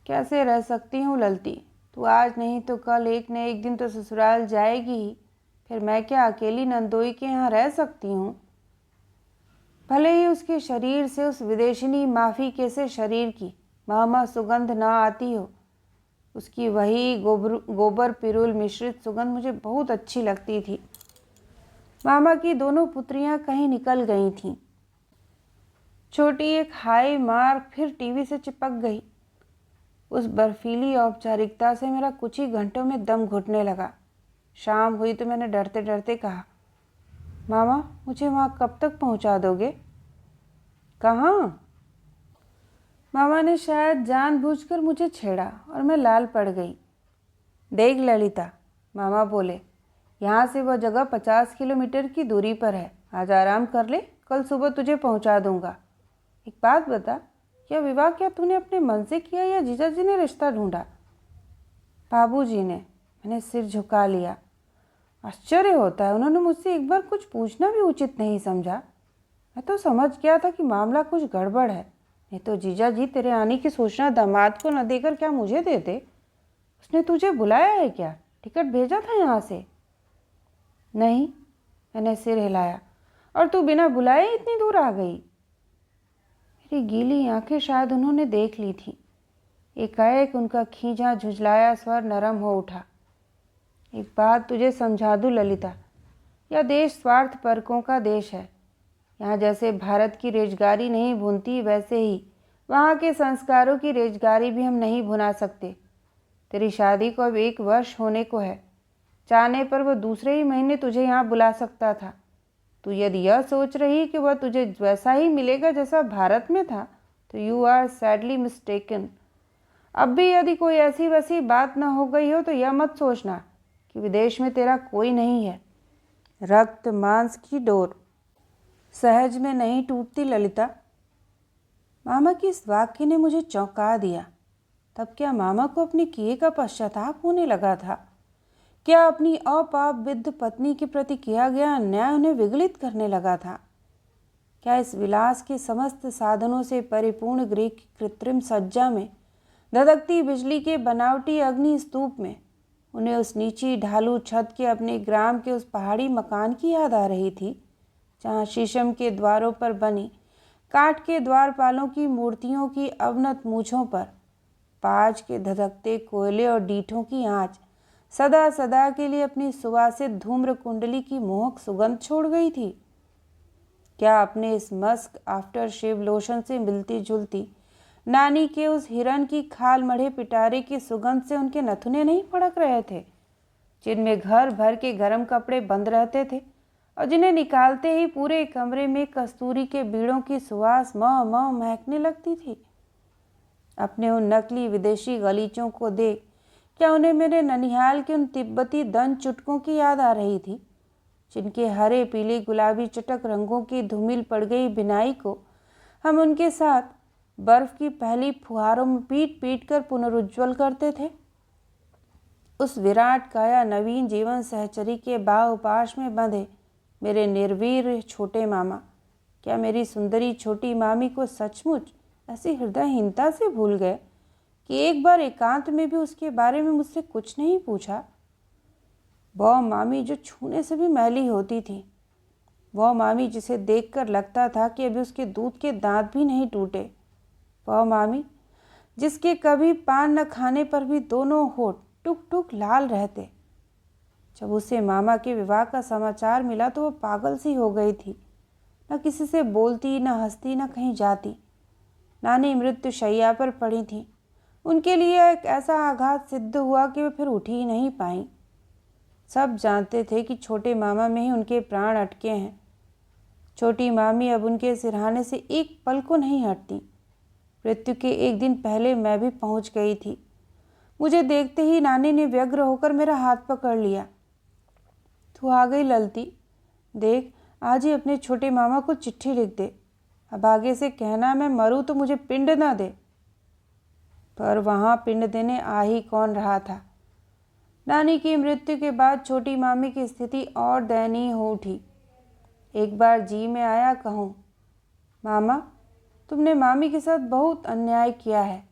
कैसे रह सकती हूँ ललती, तू आज नहीं तो कल एक न एक दिन तो ससुराल जाएगी ही, फिर मैं क्या अकेली नंदोई के यहाँ रह सकती हूँ? भले ही उसके शरीर से उस विदेशिनी माफिके से शरीर की महमा सुगंध ना आती हो, उसकी वही गोबर पिरुल मिश्रित सुगंध मुझे बहुत अच्छी लगती थी। मामा की दोनों पुत्रियां कहीं निकल गई थीं। छोटी एक हाई मार फिर टीवी से चिपक गई। उस बर्फीली औपचारिकता से मेरा कुछ ही घंटों में दम घुटने लगा। शाम हुई तो मैंने डरते डरते कहा, मामा मुझे वहाँ कब तक पहुँचा दोगे? कहाँ? मामा ने शायद जानबूझकर मुझे छेड़ा और मैं लाल पड़ गई। देख ललिता, मामा बोले, यहाँ से वह जगह 50 किलोमीटर की दूरी पर है। आज आराम कर ले, कल सुबह तुझे पहुँचा दूँगा। एक बात बता, यह विवाह क्या तूने अपने मन से किया या जीजा जी ने रिश्ता ढूंढा? बाबूजी ने। मैंने सिर झुका लिया। आश्चर्य होता है, उन्होंने मुझसे एक बार कुछ पूछना भी उचित नहीं समझा। मैं तो समझ गया था कि मामला कुछ गड़बड़ है, नहीं तो जीजा जी तेरे आने की सूचना दामाद को न देकर क्या मुझे देते? उसने तुझे बुलाया है क्या? टिकट भेजा था यहाँ से? नहीं, मैंने सिर हिलाया। और तू बिना बुलाए इतनी दूर आ गई? मेरी गीली आंखें शायद उन्होंने देख ली थी। एकाएक उनका खींचा झुझलाया स्वर नरम हो उठा। एक बात तुझे समझा दूं ललिता, यह देश स्वार्थ परकों का देश है। यहाँ जैसे भारत की रेजगारी नहीं भुनती, वैसे ही वहाँ के संस्कारों की रेजगारी भी हम नहीं भुना सकते। तेरी शादी को अब 1 वर्ष होने को है। चाहने पर वह दूसरे ही महीने तुझे यहाँ बुला सकता था। तू यदि यह सोच रही कि वह तुझे वैसा ही मिलेगा जैसा भारत में था, तो यू आर सैडली मिस्टेकन। अब भी यदि कोई ऐसी वैसी बात न हो गई हो तो यह मत सोचना कि विदेश में तेरा कोई नहीं है। रक्त मांस की डोर सहज में नहीं टूटती ललिता। मामा की इस वाक्य ने मुझे चौंका दिया। तब क्या मामा को अपने किए का पश्चाताप होने लगा था? क्या अपनी अपाप विद्ध पत्नी के प्रति किया गया अन्याय उन्हें विगलित करने लगा था? क्या इस विलास के समस्त साधनों से परिपूर्ण गृह की कृत्रिम सज्जा में, धधकती बिजली के बनावटी अग्नि स्तूप में उन्हें उस नीची ढालू छत के अपने ग्राम के उस पहाड़ी मकान की याद आ रही थी, जहाँ शीशम के द्वारों पर बनी काठ के द्वारपालों की मूर्तियों की अवनत मूछों पर पाज के धधकते कोयले और डीठों की आंच सदा सदा के लिए अपनी सुवासित धूम्र कुंडली की मोहक सुगंध छोड़ गई थी? क्या अपने इस मस्क आफ्टर शेव लोशन से मिलती जुलती नानी के उस हिरन की खाल मढ़े पिटारे की सुगंध से उनके नथुने नहीं फड़क रहे थे, जिनमें घर भर के गर्म कपड़े बंद रहते थे और जिन्हें निकालते ही पूरे कमरे में कस्तूरी के बीड़ों की सुवास मौ मौ महकने लगती थी? अपने उन नकली विदेशी गलीचों को देख क्या उन्हें मेरे ननिहाल के उन तिब्बती दंत चुटकों की याद आ रही थी, जिनके हरे पीले गुलाबी चटक रंगों की धूमिल पड़ गई बिनाई को हम उनके साथ बर्फ की पहली फुहारों में पीट पीट कर पुनरुज्ज्वल करते थे? उस विराट काया नवीन जीवन सहचरी के बाहुपाश में बंधे मेरे निर्वीर छोटे मामा क्या मेरी सुंदरी छोटी मामी को सचमुच ऐसी हृदयहीनता से भूल गए कि एक बार एकांत में भी उसके बारे में मुझसे कुछ नहीं पूछा? वह मामी जो छूने से भी मैली होती थी, वह मामी जिसे देखकर लगता था कि अभी उसके दूध के दांत भी नहीं टूटे, वह मामी जिसके कभी पान न खाने पर भी दोनों होठ टुक टुक लाल रहते। जब उसे मामा के विवाह का समाचार मिला तो वह पागल सी हो गई थी। न किसी से बोलती, न हंसती, न कहीं जाती। नानी मृत्यु शैया पर पड़ी थी। उनके लिए एक ऐसा आघात सिद्ध हुआ कि वे फिर उठ ही नहीं पाई। सब जानते थे कि छोटे मामा में ही उनके प्राण अटके हैं। छोटी मामी अब उनके सिरहाने से एक पल को नहीं हटती। मृत्यु के एक दिन पहले मैं भी पहुंच गई थी। मुझे देखते ही नानी ने व्यग्र होकर मेरा हाथ पकड़ लिया। तू आ गई ललती, देख आज ही अपने छोटे मामा को चिट्ठी लिख दे। अब आगे से कहना मैं मरूं तो मुझे पिंड ना दे। पर वहाँ पिंड देने आ ही कौन रहा था। नानी की मृत्यु के बाद छोटी मामी की स्थिति और दयनीय हो उठी। एक बार जी में आया कहूँ, मामा तुमने मामी के साथ बहुत अन्याय किया है।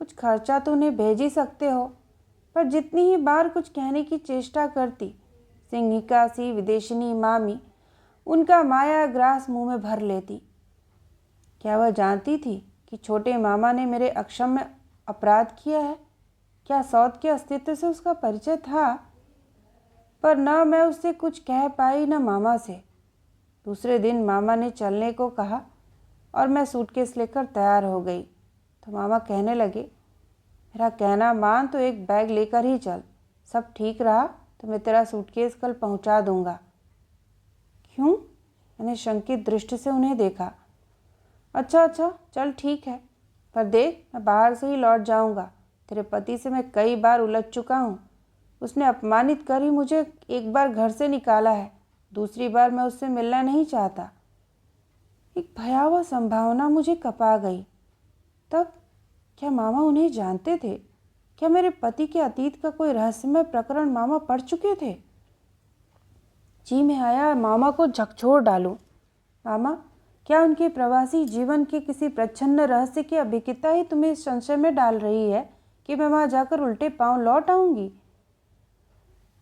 कुछ खर्चा तो उन्हें भेज ही सकते हो। पर जितनी ही बार कुछ कहने की चेष्टा करती, सिंहिका सी विदेशिनी मामी उनका माया ग्रास मुंह में भर लेती। क्या वह जानती थी कि छोटे मामा ने मेरे अक्षम्य अपराध किया है? क्या सौत के अस्तित्व से उसका परिचय था? पर न मैं उससे कुछ कह पाई न मामा से। दूसरे दिन मामा ने चलने को कहा और मैं सूटकेस लेकर तैयार हो गई तो मामा कहने लगे, मेरा कहना मान तो एक बैग लेकर ही चल। सब ठीक रहा तो मैं तेरा सूटकेस कल पहुंचा दूंगा। क्यों? मैंने शंकित दृष्टि से उन्हें देखा। अच्छा चल ठीक है, पर देख मैं बाहर से ही लौट जाऊंगा। तेरे पति से मैं कई बार उलझ चुका हूँ। उसने अपमानित कर ही मुझे एक बार घर से निकाला है, दूसरी बार मैं उससे मिलना नहीं चाहता। एक भयावह संभावना मुझे कपा गई। तब क्या मामा उन्हें जानते थे? क्या मेरे पति के अतीत का कोई रहस्यमय प्रकरण मामा पढ़ चुके थे? जी में आया मामा को झकझोर डालूं। मामा क्या उनके प्रवासी जीवन के किसी प्रच्छन्न रहस्य की अभिज्ञता ही तुम्हें इस संशय में डाल रही है कि मैं वहां जाकर उल्टे पांव लौट आऊंगी?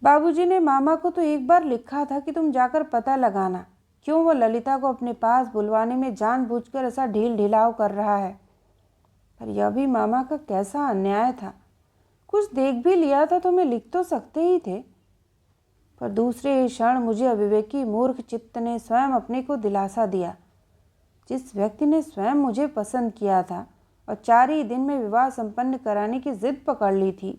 बाबूजी ने मामा को तो एक बार लिखा था कि तुम जाकर पता लगाना क्यों वो ललिता को अपने पास बुलवाने में जानबूझकर ऐसा ढील ढिलाव कर रहा है। पर यह भी मामा का कैसा अन्याय था। कुछ देख भी लिया था तो मैं लिख तो सकते ही थे। पर दूसरे ही क्षण मुझे अविवेकी मूर्ख चित्त ने स्वयं अपने को दिलासा दिया। जिस व्यक्ति ने स्वयं मुझे पसंद किया था और 4 ही दिन में विवाह संपन्न कराने की जिद पकड़ ली थी,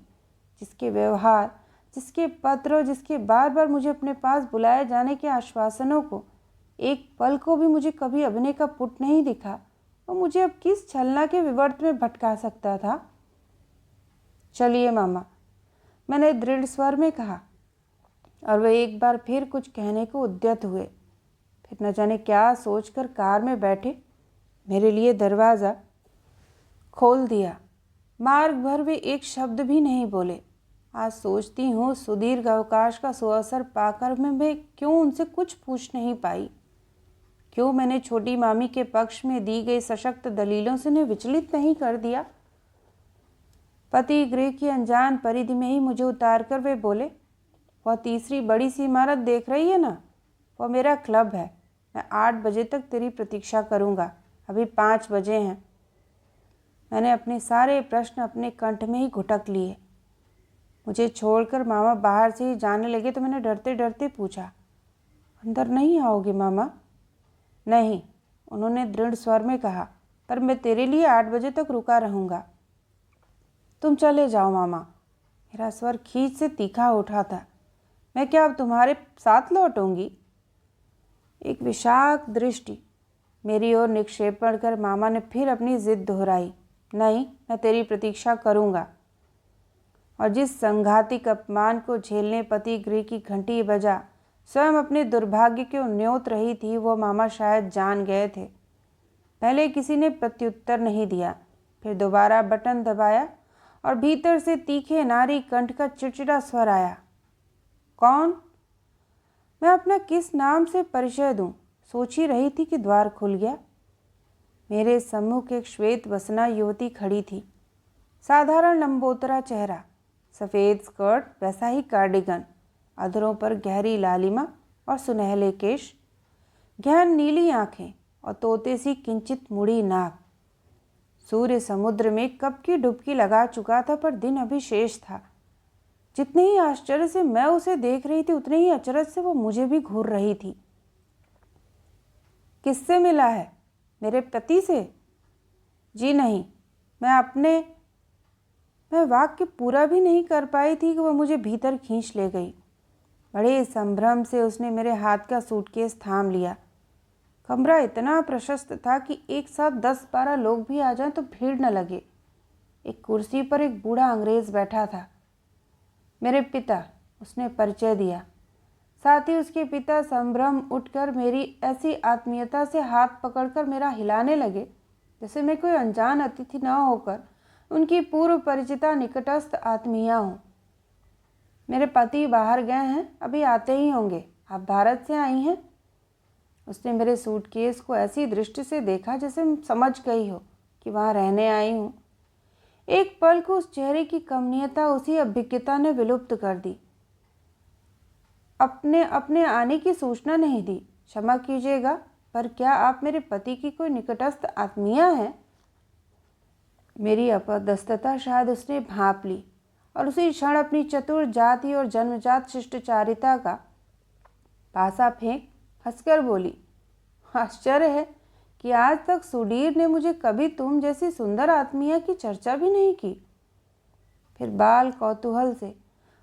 जिसके व्यवहार, जिसके पत्र और जिसके बार बार मुझे अपने पास बुलाए जाने के आश्वासनों को एक पल को भी मुझे कभी अभिनय का पुट नहीं दिखा, और मुझे अब किस छलना के विवर्त में भटका सकता था। चलिए मामा, मैंने दृढ़ स्वर में कहा, और वे एक बार फिर कुछ कहने को उद्यत हुए। फिर न जाने क्या सोचकर कार में बैठे मेरे लिए दरवाज़ा खोल दिया। मार्ग भर वे एक शब्द भी नहीं बोले। आज सोचती हूँ सुदीर्घ अवकाश का सुअवसर पाकर मैं क्यों उनसे कुछ पूछ नहीं पाई। क्यों मैंने छोटी मामी के पक्ष में दी गई सशक्त दलीलों से उन्हें विचलित नहीं कर दिया। पति गृह की अनजान परिधि में ही मुझे उतारकर वे बोले, वह तीसरी बड़ी सी इमारत देख रही है ना, वह मेरा क्लब है। मैं 8 बजे तक तेरी प्रतीक्षा करूँगा। अभी 5 बजे हैं। मैंने अपने सारे प्रश्न अपने कंठ में ही घुटक लिए। मुझे छोड़कर मामा बाहर से ही जाने लगे तो मैंने डरते डरते पूछा, अंदर नहीं आओगे मामा? नहीं, उन्होंने दृढ़ स्वर में कहा, पर मैं तेरे लिए 8 बजे तक रुका रहूँगा। तुम चले जाओ मामा। मेरा स्वर खींच से तीखा उठा था। मैं क्या अब तुम्हारे साथ लौटूंगी? एक विशाख दृष्टि मेरी ओर निक्षेपण कर मामा ने फिर अपनी जिद दोहराई, नहीं, मैं तेरी प्रतीक्षा करूँगा। और जिस संघातिक अपमान को झेलने पति गृह की घंटी बजा स्वयं अपने दुर्भाग्य को न्योत रही थी, वो मामा शायद जान गए थे। पहले किसी ने प्रत्युत्तर नहीं दिया, फिर दोबारा बटन दबाया और भीतर से तीखे नारी कंठ का चिड़चिड़ा स्वर आया, कौन? मैं अपना किस नाम से परिचय दूं? सोच ही रही थी कि द्वार खुल गया। मेरे सम्मुख एक श्वेत वसना युवती खड़ी थी। साधारण लंबोतरा चेहरा, सफ़ेद स्कर्ट, वैसा ही कार्डिगन, अधरों पर गहरी लालिमा और सुनहले केश, गहन नीली आंखें और तोते सी किंचित मुड़ी नाक। सूर्य समुद्र में कब की डुबकी लगा चुका था, पर दिन अभी शेष था। जितने ही आश्चर्य से मैं उसे देख रही थी, उतने ही अचरज से वो मुझे भी घूर रही थी। किससे मिला है? मेरे पति से? जी नहीं। मैं वाक्य पूरा भी नहीं कर पाई थी कि वह मुझे भीतर खींच ले गई। बड़े संभ्रम से उसने मेरे हाथ का सूटकेस थाम लिया। कमरा इतना प्रशस्त था कि एक साथ 10-12 लोग भी आ जाएं तो भीड़ न लगे। एक कुर्सी पर एक बूढ़ा अंग्रेज बैठा था। मेरे पिता, उसने परिचय दिया। साथ ही उसके पिता संभ्रम उठकर मेरी ऐसी आत्मीयता से हाथ पकड़कर मेरा हिलाने लगे जैसे मैं कोई अनजान अतिथि न होकर उनकी पूर्व परिचिता निकटस्थ आत्मीया हूँ। मेरे पति बाहर गए हैं, अभी आते ही होंगे। आप भारत से आई हैं? उसने मेरे सूटकेस को ऐसी दृष्टि से देखा जैसे समझ गई हो कि वहाँ रहने आई हूँ। एक पल को उस चेहरे की कमनीयता, उसी अभिज्ञता ने विलुप्त कर दी। अपने आने की सूचना नहीं दी। क्षमा कीजिएगा, पर क्या आप मेरे पति की कोई निकटस्थ आत्मीया हैं? मेरी अपदस्थता शायद उसने भांप ली और उसी क्षण अपनी चतुर जाति और जन्मजात शिष्टाचारिता का पासा फेंक हंसकर बोली, आश्चर्य है कि आज तक सुधीर ने मुझे कभी तुम जैसी सुंदर आत्मीया की चर्चा भी नहीं की। फिर बाल कौतूहल से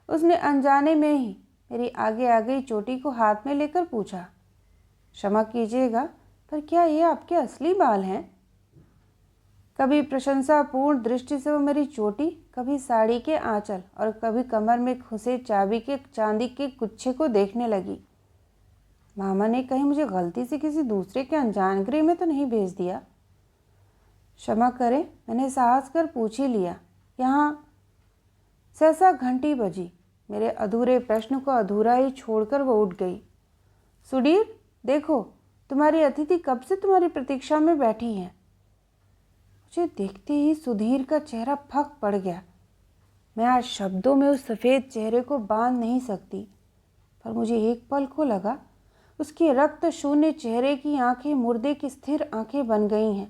उसने अनजाने में ही मेरी आगे आ गई चोटी को हाथ में लेकर पूछा, क्षमा कीजिएगा, पर क्या ये आपके असली बाल हैं? कभी प्रशंसापूर्ण दृष्टि से वो मेरी चोटी, कभी साड़ी के आंचल और कभी कमर में खुसे चांदी के गुच्छे को देखने लगी। मामा ने कहीं मुझे गलती से किसी दूसरे के अनजान गृह में तो नहीं भेज दिया? क्षमा करें, मैंने साहस कर पूछ ही लिया। यहाँ सहसा घंटी बजी। मेरे अधूरे प्रश्न को अधूरा ही छोड़कर वो उठ गई। सुधीर, देखो, तुम्हारी अतिथि कब से तुम्हारी प्रतीक्षा में बैठी है। मुझे देखते ही सुधीर का चेहरा फक पड़ गया। मैं आज शब्दों में उस सफ़ेद चेहरे को बांध नहीं सकती, पर मुझे एक पल को लगा उसके रक्त शून्य चेहरे की आंखें मुर्दे की स्थिर आंखें बन गई हैं।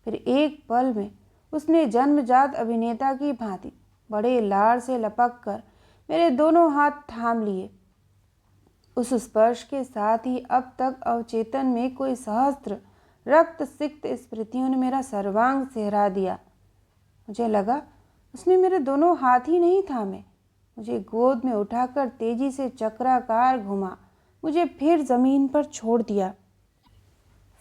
फिर एक पल में उसने जन्मजात अभिनेता की भांति बड़े लाड़ से लपक कर मेरे दोनों हाथ थाम लिए। उस स्पर्श के साथ ही अब तक अवचेतन में कोई सहस्त्र रक्त सिक्त स्मृतियों ने मेरा सर्वांग सिहरा दिया। मुझे लगा उसने मेरे दोनों हाथ ही नहीं थामे, मुझे गोद में उठाकर तेजी से चक्राकार घुमा, मुझे फिर ज़मीन पर छोड़ दिया।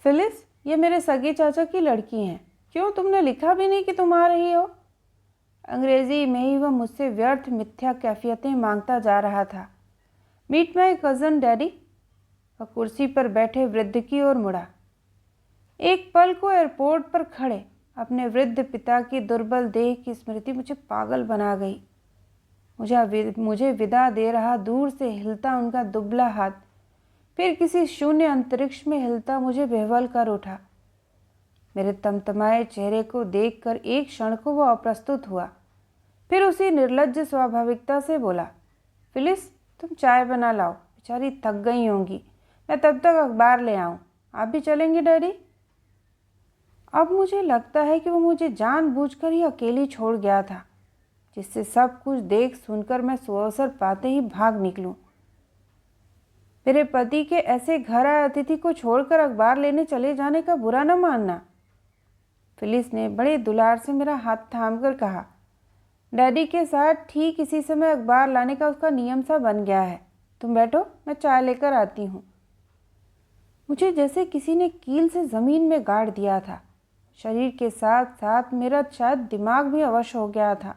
फिलिस, ये मेरे सगे चाचा की लड़की हैं। क्यों, तुमने लिखा भी नहीं कि तुम आ रही हो? अंग्रेजी में ही वह मुझसे व्यर्थ मिथ्या कैफियतें मांगता जा रहा था। Meet my cousin daddy. वह कुर्सी पर बैठे वृद्ध की ओर मुड़ा। एक पल को एयरपोर्ट पर खड़े अपने वृद्ध पिता की दुर्बल देह की स्मृति मुझे पागल बना गई। मुझे विदा दे रहा दूर से हिलता उनका दुबला हाथ फिर किसी शून्य अंतरिक्ष में हिलता मुझे बेवल कर उठा। मेरे तमतमाए चेहरे को देखकर एक क्षण को वह अप्रस्तुत हुआ, फिर उसी निर्लज्ज स्वाभाविकता से बोला, फिलिस, तुम चाय बना लाओ, बेचारी थक गई होंगी, मैं तब तक अखबार ले आऊँ। आप भी चलेंगे डैडी? अब मुझे लगता है कि वो मुझे जानबूझकर ही अकेली छोड़ गया था, जिससे सब कुछ देख सुनकर मैं सुअवसर पाते ही भाग निकलूं। मेरे पति के ऐसे घर आए अतिथि को छोड़कर अखबार लेने चले जाने का बुरा न मानना। फिलिस ने बड़े दुलार से मेरा हाथ थामकर कहा, डैडी के साथ ठीक इसी समय अखबार लाने का उसका नियम सा बन गया है। तुम बैठो, मैं चाय लेकर आती हूँ। मुझे जैसे किसी ने कील से ज़मीन में गाड़ दिया था। शरीर के साथ साथ मेरा शायद दिमाग भी अवश हो गया था।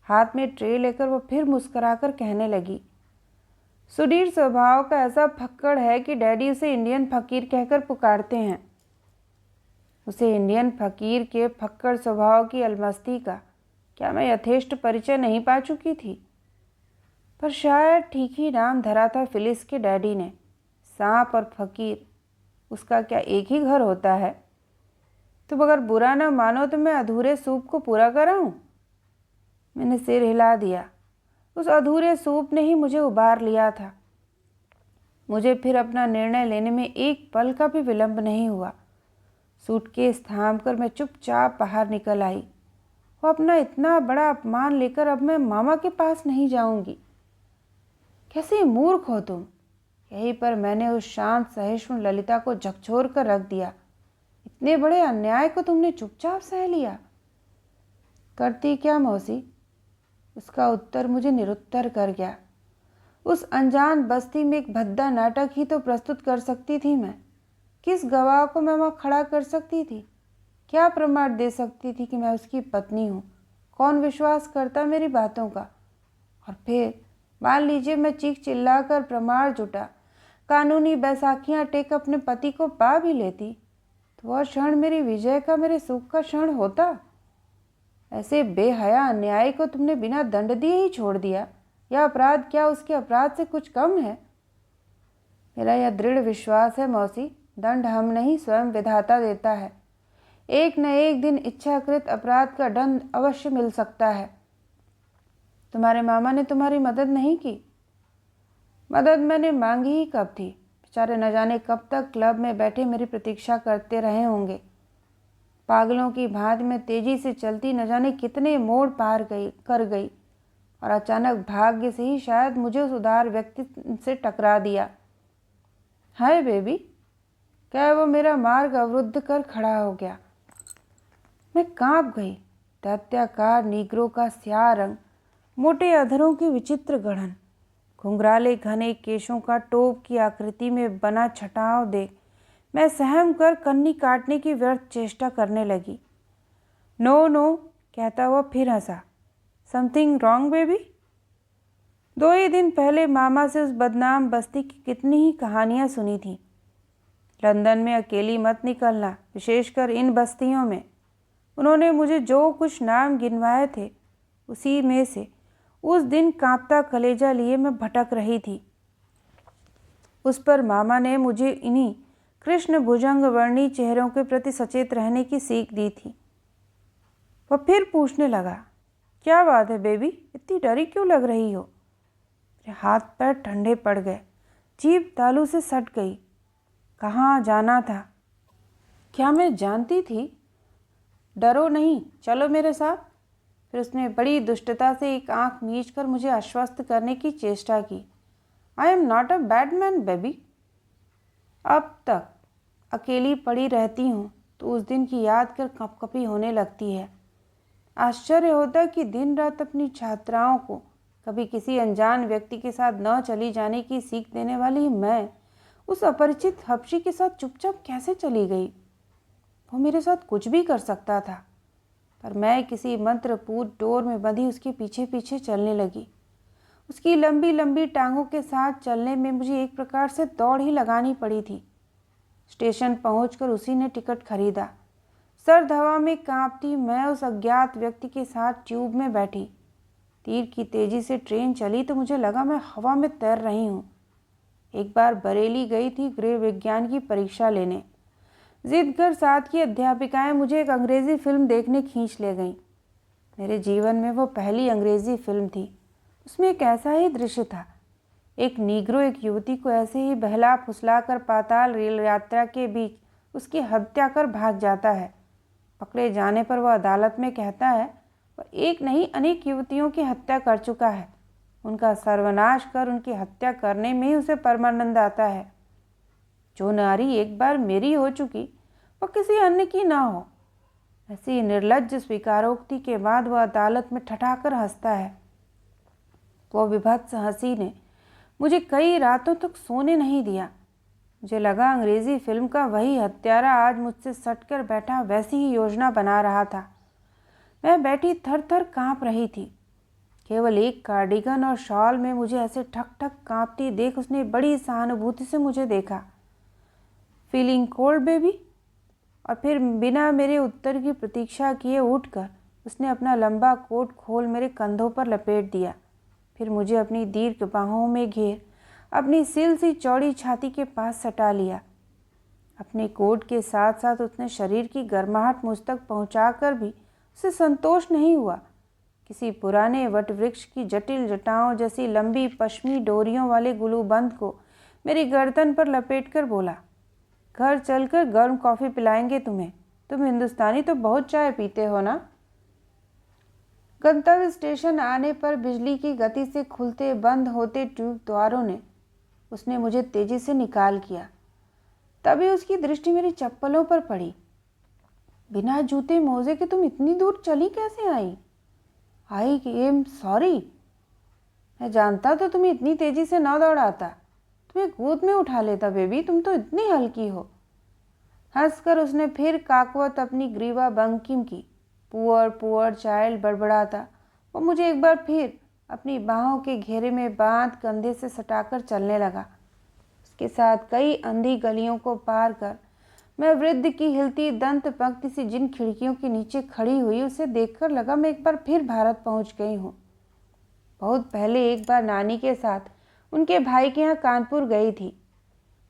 हाथ में ट्रे लेकर वो फिर मुस्कुराकर कहने लगी, सुधीर स्वभाव का ऐसा फक्कड़ है कि डैडी उसे इंडियन फकीर कहकर पुकारते हैं। उसे इंडियन फकीर के फक्कड़ स्वभाव की अलमस्ती का क्या मैं यथेष्ट परिचय नहीं पा चुकी थी? पर शायद ठीक ही नाम धरा था फिलिस के डैडी ने। सांप और फकीर, उसका क्या एक ही घर होता है? तुम अगर बुरा ना मानो तो मैं अधूरे सूप को पूरा कराऊं? मैंने सिर हिला दिया। उस अधूरे सूप ने ही मुझे उबार लिया था। मुझे फिर अपना निर्णय लेने में एक पल का भी विलंब नहीं हुआ। सूटकेस थामकर मैं चुपचाप बाहर निकल आई। वो अपना इतना बड़ा अपमान लेकर अब मैं मामा के पास नहीं जाऊंगी। कैसे मूर्ख हो तुम! यहीं पर मैंने उस शांत सहिष्णु ललिता को झकझोर कर रख दिया। इतने बड़े अन्याय को तुमने चुपचाप सह लिया। करती क्या मौसी? उसका उत्तर मुझे निरुत्तर कर गया। उस अनजान बस्ती में एक भद्दा नाटक ही तो प्रस्तुत कर सकती थी मैं। किस गवाह को मैं वहाँ खड़ा कर सकती थी? क्या प्रमाण दे सकती थी कि मैं उसकी पत्नी हूँ? कौन विश्वास करता मेरी बातों का? और फिर मान लीजिए मैं चीख चिल्लाकर प्रमाण जुटा, कानूनी बैसाखियाँ टेक अपने पति को पा भी लेती, तो वह क्षण मेरी विजय का, मेरे सुख का क्षण होता। ऐसे बेहया अन्याय को तुमने बिना दंड दिए ही छोड़ दिया। यह अपराध क्या उसके अपराध से कुछ कम है? मेरा यह दृढ़ विश्वास है मौसी, दंड हम नहीं स्वयं विधाता देता है। एक न एक दिन इच्छाकृत अपराध का दंड अवश्य मिल सकता है। तुम्हारे मामा ने तुम्हारी मदद नहीं की? मदद मैंने मांगी ही कब थी? बेचारे न जाने कब तक क्लब में बैठे मेरी प्रतीक्षा करते रहे होंगे। पागलों की भांति में तेजी से चलती न जाने कितने मोड़ पार कर गई और अचानक भाग्य से ही शायद मुझे उस उदार व्यक्ति से टकरा दिया। हाय बेबी, क्या वो मेरा मार्ग अवरुद्ध कर खड़ा हो गया। मैं कांप गई। दैत्याकार नीग्रो का स्याह रंग, मोटे अधरों की विचित्र गढ़न, घुंघराले घने केशों का टोप की आकृति में बना छटाव देख मैं सहम कर कन्नी काटने की व्यर्थ चेष्टा करने लगी। नो नो कहता हुआ फिर हंसा। Something wrong baby? 2 ही दिन पहले मामा से उस बदनाम बस्ती की कितनी ही कहानियां सुनी थी। लंदन में अकेली मत निकलना, विशेषकर इन बस्तियों में। उन्होंने मुझे जो कुछ नाम गिनवाए थे उसी में से उस दिन कांपता कलेजा लिए मैं भटक रही थी। उस पर मामा ने मुझे इन्हीं कृष्ण भुजंग वर्णी चेहरों के प्रति सचेत रहने की सीख दी थी। वह फिर पूछने लगा, क्या बात है बेबी, इतनी डरी क्यों लग रही हो? मेरे हाथ पैर ठंडे पड़ गए, जीभ तालू से सट गई। कहाँ जाना था? क्या मैं जानती थी? डरो नहीं, चलो मेरे साथ। फिर उसने बड़ी दुष्टता से एक आंख मीच कर मुझे आश्वस्त करने की चेष्टा की। I am not a bad man baby. अब तक अकेली पड़ी रहती हूँ तो उस दिन की याद कर कँपकँपी होने लगती है। आश्चर्य होता कि दिन रात अपनी छात्राओं को कभी किसी अनजान व्यक्ति के साथ न चली जाने की सीख देने वाली मैं उस अपरिचित हबशी के साथ चुपचाप कैसे चली गई। वो मेरे साथ कुछ भी कर सकता था, पर मैं किसी मंत्रपूर्ण डोर में बंधी उसके पीछे पीछे चलने लगी। उसकी लंबी लंबी टांगों के साथ चलने में मुझे एक प्रकार से दौड़ ही लगानी पड़ी थी। स्टेशन पहुंचकर उसी ने टिकट खरीदा। सर्द हवा में कांपती मैं उस अज्ञात व्यक्ति के साथ ट्यूब में बैठी। तीर की तेजी से ट्रेन चली तो मुझे लगा मैं हवा में तैर रही हूँ। एक बार बरेली गई थी गृह विज्ञान की परीक्षा लेने। जिद कर साथ की अध्यापिकाएं मुझे एक अंग्रेज़ी फिल्म देखने खींच ले गईं। मेरे जीवन में वो पहली अंग्रेज़ी फिल्म थी। उसमें एक ऐसा ही दृश्य था। एक नीग्रो एक युवती को ऐसे ही बहला फुसला कर पाताल रेल यात्रा के बीच उसकी हत्या कर भाग जाता है। पकड़े जाने पर वह अदालत में कहता है वह एक नहीं अनेक युवतियों की हत्या कर चुका है। उनका सर्वनाश कर उनकी हत्या करने में ही उसे परमानंद आता है। जो नारी एक बार मेरी हो चुकी वह किसी अन्य की ना हो। ऐसी निर्लज्ज स्वीकारोक्ति के बाद वह अदालत में ठठाकर हंसता है। वो विभत्स हंसी ने मुझे कई रातों तक सोने नहीं दिया। मुझे लगा अंग्रेज़ी फिल्म का वही हत्यारा आज मुझसे सटकर बैठा वैसी ही योजना बना रहा था। मैं बैठी थर थर काँप रही थी। केवल एक कार्डिगन और शॉल में मुझे ऐसे ठक ठक काँपती देख उसने बड़ी सहानुभूति से मुझे देखा। Feeling cold baby? और फिर बिना मेरे उत्तर की प्रतीक्षा किए उठकर उसने अपना लंबा कोट खोल मेरे कंधों पर लपेट दिया। फिर मुझे अपनी दीर्घ बाहों में घेर अपनी सिल सी चौड़ी छाती के पास सटा लिया। अपने कोट के साथ साथ उसने शरीर की गर्माहट मुझ तक पहुँचाकर भी उसे संतोष नहीं हुआ। किसी पुराने वटवृक्ष की जटिल जटाओं जैसी लंबी पश्मी डोरियों वाले गुलूबंद को मेरी गर्दन पर लपेटकर बोला, घर चलकर गर्म कॉफ़ी पिलाएंगे तुम्हें। तुम हिंदुस्तानी तो बहुत चाय पीते हो ना। गंतव्य स्टेशन आने पर बिजली की गति से खुलते बंद होते ट्यूब द्वारों ने उसने मुझे तेजी से निकाल किया। तभी उसकी दृष्टि मेरी चप्पलों पर पड़ी। बिना जूते मोजे के तुम इतनी दूर चली कैसे आई? I am sorry. मैं जानता तो तुम्हें इतनी तेजी से न दौड़ाता, तुम्हें गोद में उठा लेता बेबी, तुम तो इतनी हल्की हो। हंसकर उसने फिर काकवत अपनी ग्रीवा बंकिम की। पुअर पुअर चाइल्ड बड़बड़ाता वो मुझे एक बार फिर अपनी बाहों के घेरे में बांध कंधे से सटाकर चलने लगा। उसके साथ कई अंधी गलियों को पार कर मैं वृद्ध की हिलती दंत पंक्ति से जिन खिड़कियों के नीचे खड़ी हुई उसे देखकर लगा मैं एक बार फिर भारत पहुंच गई हूँ। बहुत पहले एक बार नानी के साथ उनके भाई के यहाँ कानपुर गई थी।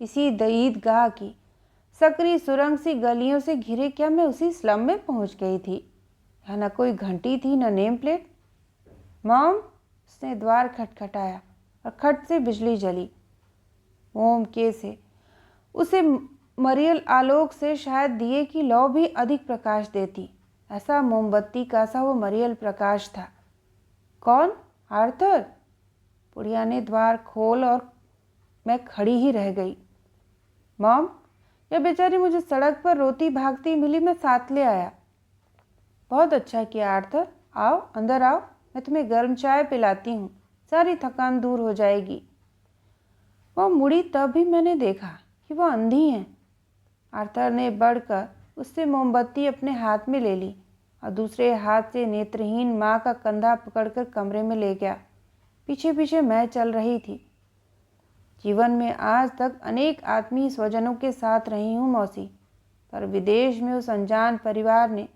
इसी ईदगाह की सकरी सुरंग सी गलियों से घिरे क्या मैं उसी स्लम में पहुंच गई थी। यहाँ न कोई घंटी थी न नेम प्लेट। मॉम, उसने द्वार खटखटाया और खट से बिजली जली। मोम के से उसे मरियल आलोक से शायद दिए की लौ भी अधिक प्रकाश देती। ऐसा मोमबत्ती का सा वो मरियल प्रकाश था। कौन? आर्थर। बुढ़िया ने द्वार खोल और मैं खड़ी ही रह गई। मॉम, यह बेचारी मुझे सड़क पर रोती भागती मिली, मैं साथ ले आया। बहुत अच्छा किया आर्थर, आओ अंदर आओ, मैं तुम्हें गर्म चाय पिलाती हूँ, सारी थकान दूर हो जाएगी। वह मुड़ी तब भी मैंने देखा कि वह अंधी हैं। आर्थर ने बढ़कर उससे मोमबत्ती अपने हाथ में ले ली और दूसरे हाथ से नेत्रहीन माँ का कंधा पकड़कर कमरे में ले गया। पीछे पीछे मैं चल रही थी। जीवन में आज तक अनेक आत्मीय स्वजनों के साथ रही हूँ मौसी, पर विदेश में उस अनजान परिवार ने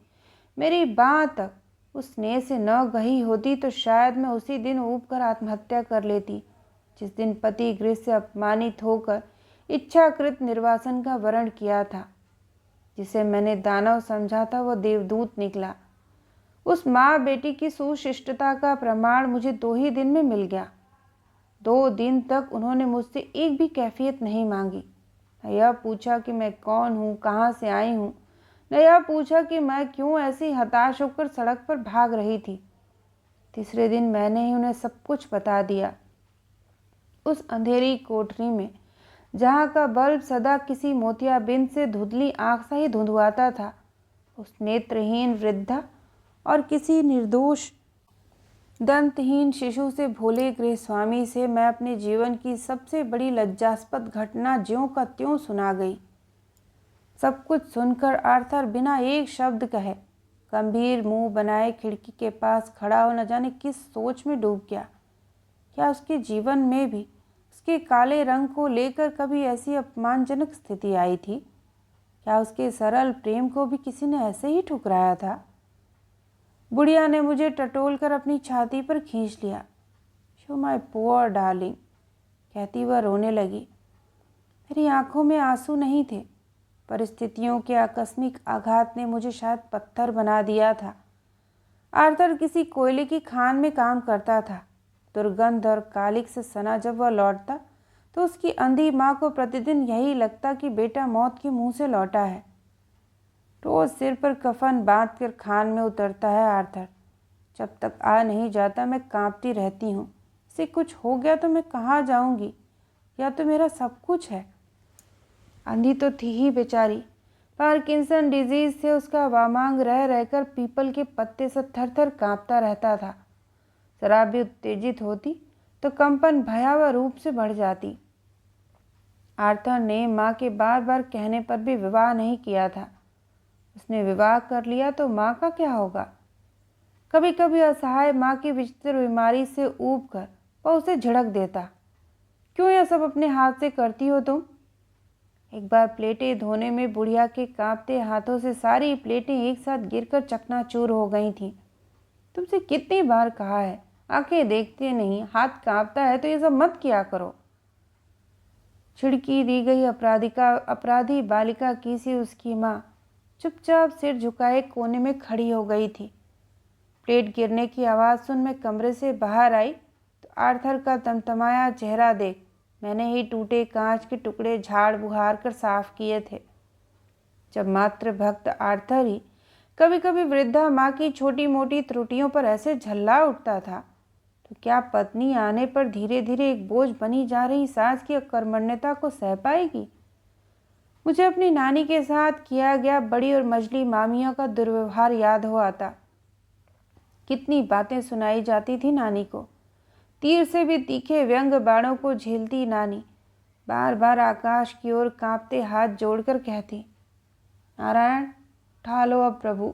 मेरी बाँह तक उस स्नेह से न गही होती तो शायद मैं उसी दिन ऊब कर आत्महत्या कर लेती जिस दिन पति गृह से अपमानित होकर इच्छाकृत निर्वासन का वर्ण किया था। जिसे मैंने दानव समझा था वह देवदूत निकला। उस माँ बेटी की सुशिष्टता का प्रमाण मुझे 2 ही दिन में मिल गया। 2 दिन तक उन्होंने मुझसे एक भी कैफियत नहीं मांगी। न यह पूछा कि मैं कौन हूँ, कहाँ से आई हूँ, न यह पूछा कि मैं क्यों ऐसी हताश होकर सड़क पर भाग रही थी। तीसरे दिन मैंने ही उन्हें सब कुछ बता दिया। उस अंधेरी कोठरी में जहाँ का बल्ब सदा किसी मोतियाबिंद से धुंधली आँख सा ही धुंधुआता था, उस नेत्रहीन वृद्धा और किसी निर्दोष दंतहीन शिशु से भोले गृहस्वामी से मैं अपने जीवन की सबसे बड़ी लज्जास्पद घटना ज्यों का त्यों सुना गई। सब कुछ सुनकर आर्थर बिना एक शब्द कहे गंभीर मुंह बनाए खिड़की के पास खड़ा हो न जाने किस सोच में डूब गया। क्या उसके जीवन में भी उसके काले रंग को लेकर कभी ऐसी अपमानजनक स्थिति आई थी? क्या उसके सरल प्रेम को भी किसी ने ऐसे ही ठुकराया था? बुढ़िया ने मुझे टटोल कर अपनी छाती पर खींच लिया। शो माय पुअर डार्लिंग, कहती वह रोने लगी। मेरी आंखों में आंसू नहीं थे। परिस्थितियों के आकस्मिक आघात ने मुझे शायद पत्थर बना दिया था। आर्थर किसी कोयले की खान में काम करता था। दुर्गंध और कालिक से सना जब वह लौटता तो उसकी अंधी माँ को प्रतिदिन यही लगता कि बेटा मौत के मुंह से लौटा है। रोज सिर पर कफन बांधकर खान में उतरता है आर्थर। जब तक आ नहीं जाता मैं कांपती रहती हूँ। इसे कुछ हो गया तो मैं कहाँ जाऊँगी? या तो मेरा सब कुछ है। अंधी तो थी ही बेचारी। पार्किंसन डिजीज से उसका वामांग रह रहकर पीपल के पत्ते से थर थर काँपता रहता था। जरा भी उत्तेजित होती तो कंपन भयावह रूप से बढ़ जाती। आर्थर ने माँ के बार बार कहने पर भी विवाह नहीं किया था। उसने विवाह कर लिया तो माँ का क्या होगा? कभी कभी असहाय माँ की विचित्र बीमारी से ऊब कर वह उसे झिड़क देता। क्यों यह सब अपने हाथ से करती हो तुम? एक बार प्लेटें धोने में बुढ़िया के कांपते हाथों से सारी प्लेटें एक साथ गिरकर चकनाचूर हो गई थीं। तुमसे कितनी बार कहा है, आंखें देखते नहीं, हाथ कांपता है तो ये सब मत किया करो। छिड़की दी गई अपराधी बालिका की सी उसकी माँ चुपचाप सिर झुकाए कोने में खड़ी हो गई थी। प्लेट गिरने की आवाज़ सुन मैं कमरे से बाहर आई तो आर्थर का तमतमाया चेहरा देख मैंने ही टूटे कांच के टुकड़े झाड़ बुहार कर साफ किए थे। जब मात्र भक्त आर्थर ही कभी कभी वृद्धा माँ की छोटी मोटी त्रुटियों पर ऐसे झल्ला उठता था तो क्या पत्नी आने पर धीरे धीरे एक बोझ बनी जा रही सास की अकर्मण्यता को सह पाएगी? मुझे अपनी नानी के साथ किया गया बड़ी और मझली मामियों का दुर्व्यवहार याद हो आता। कितनी बातें सुनाई जाती थी नानी को। तीर से भी तीखे व्यंग बाणों को झेलती नानी बार बार आकाश की ओर कांपते हाथ जोड़कर कहती, नारायण उठा लो अब प्रभु,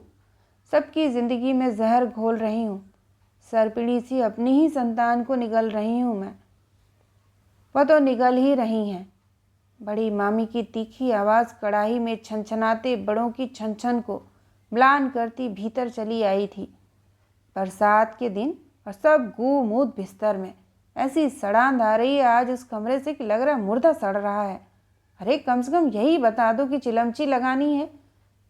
सबकी जिंदगी में जहर घोल रही हूँ, सरपीड़ी सी अपनी ही संतान को निगल रही हूँ मैं। वह तो निगल ही रही हैं। बड़ी मामी की तीखी आवाज़ कड़ाही में छनछनाते बड़ों की छन को म्लान करती भीतर चली आई थी। बरसात के दिन और सब गूमूद बिस्तर में ऐसी सड़ांध आ रही है आज उस कमरे से कि लग रहा मुर्दा सड़ रहा है। अरे कम से कम यही बता दो कि चिलमची लगानी है।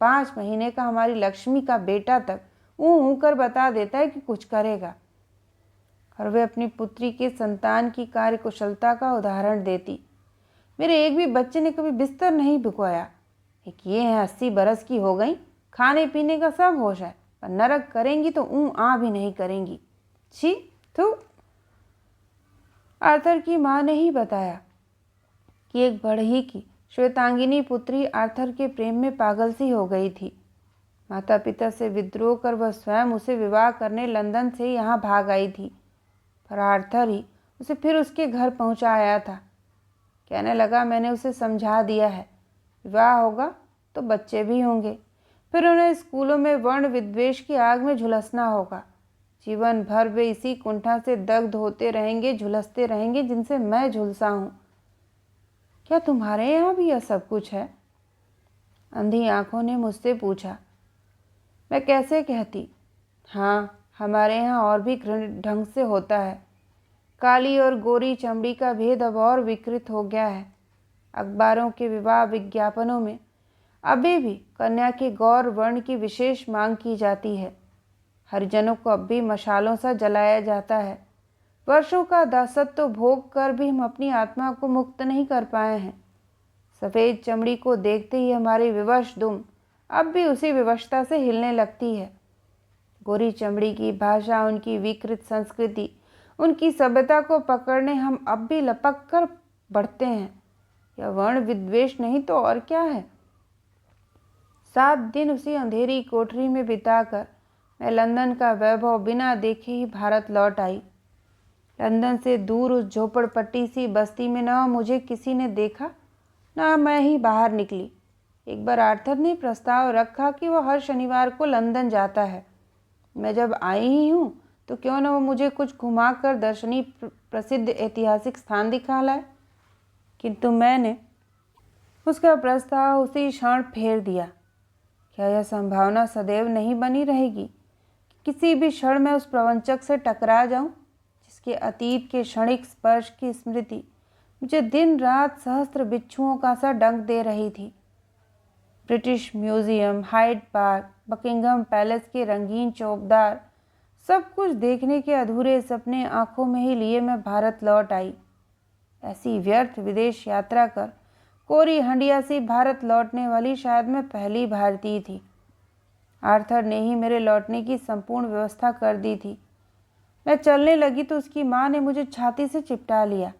5 महीने का हमारी लक्ष्मी का बेटा तक ऊँ कर बता देता है कि कुछ करेगा, और वे अपनी पुत्री के संतान की कार्यकुशलता का उदाहरण देती। मेरे एक भी बच्चे ने कभी बिस्तर नहीं भिगोया। एक ये है 80 बरस की हो गई, खाने पीने का सब होश है, पर नरक करेंगी तो आ भी नहीं करेंगी। छी थू। आर्थर की माँ ने ही बताया कि एक बढ़ई की श्वेतांगिनी पुत्री आर्थर के प्रेम में पागल सी हो गई थी। माता पिता से विद्रोह कर वह स्वयं उसे विवाह करने लंदन से यहाँ भाग आई थी, पर आर्थर ही उसे फिर उसके घर पहुँचा आया था। कहने लगा, मैंने उसे समझा दिया है, विवाह होगा तो बच्चे भी होंगे, फिर उन्हें स्कूलों में वर्ण विद्वेष की आग में झुलसना होगा। जीवन भर वे इसी कुंठा से दग्ध होते रहेंगे, झुलसते रहेंगे जिनसे मैं झुलसा हूँ। क्या तुम्हारे यहाँ भी यह सब कुछ है? अंधी आंखों ने मुझसे पूछा। मैं कैसे कहती। हाँ, हमारे यहाँ और भी घृणित ढंग से होता है। काली और गोरी चमड़ी का भेद अब और विकृत हो गया है। अखबारों के विवाह विज्ञापनों में अभी भी कन्या के गौर वर्ण की विशेष मांग की जाती है। हरिजनों को अब भी मशालों सा जलाया जाता है। वर्षों का दासत्व भोग कर भी हम अपनी आत्मा को मुक्त नहीं कर पाए हैं। सफ़ेद चमड़ी को देखते ही हमारी विवश दुम अब भी उसी विवशता से हिलने लगती है। गोरी चमड़ी की भाषा, उनकी विकृत संस्कृति, उनकी सभ्यता को पकड़ने हम अब भी लपक कर बढ़ते हैं। यह वर्ण विद्वेष नहीं तो और क्या है। 7 दिन उसी अंधेरी कोठरी में बिताकर मैं लंदन का वैभव बिना देखे ही भारत लौट आई। लंदन से दूर उस झोपड़पट्टी सी बस्ती में न मुझे किसी ने देखा, न मैं ही बाहर निकली। एक बार आर्थर ने प्रस्ताव रखा कि वह हर शनिवार को लंदन जाता है। मैं जब आई ही हूँ तो क्यों न वो मुझे कुछ घुमाकर दर्शनीय प्रसिद्ध ऐतिहासिक स्थान दिखा लाए। किंतु मैंने उसका प्रस्ताव उसी क्षण फेर दिया। क्या यह संभावना सदैव नहीं बनी रहेगी कि किसी भी क्षण मैं उस प्रवंचक से टकरा जाऊं, जिसके अतीत के क्षणिक स्पर्श की स्मृति मुझे दिन रात सहस्त्र बिच्छुओं का सा डंक दे रही थी। British museum, Hyde Park, Buckingham palace के रंगीन चौबदार, सब कुछ देखने के अधूरे सपने आंखों में ही लिए मैं भारत लौट आई। ऐसी व्यर्थ विदेश यात्रा कर कोरी हंडिया से भारत लौटने वाली शायद मैं पहली भारतीय थी। आर्थर ने ही मेरे लौटने की संपूर्ण व्यवस्था कर दी थी। मैं चलने लगी तो उसकी माँ ने मुझे छाती से चिपटा लिया।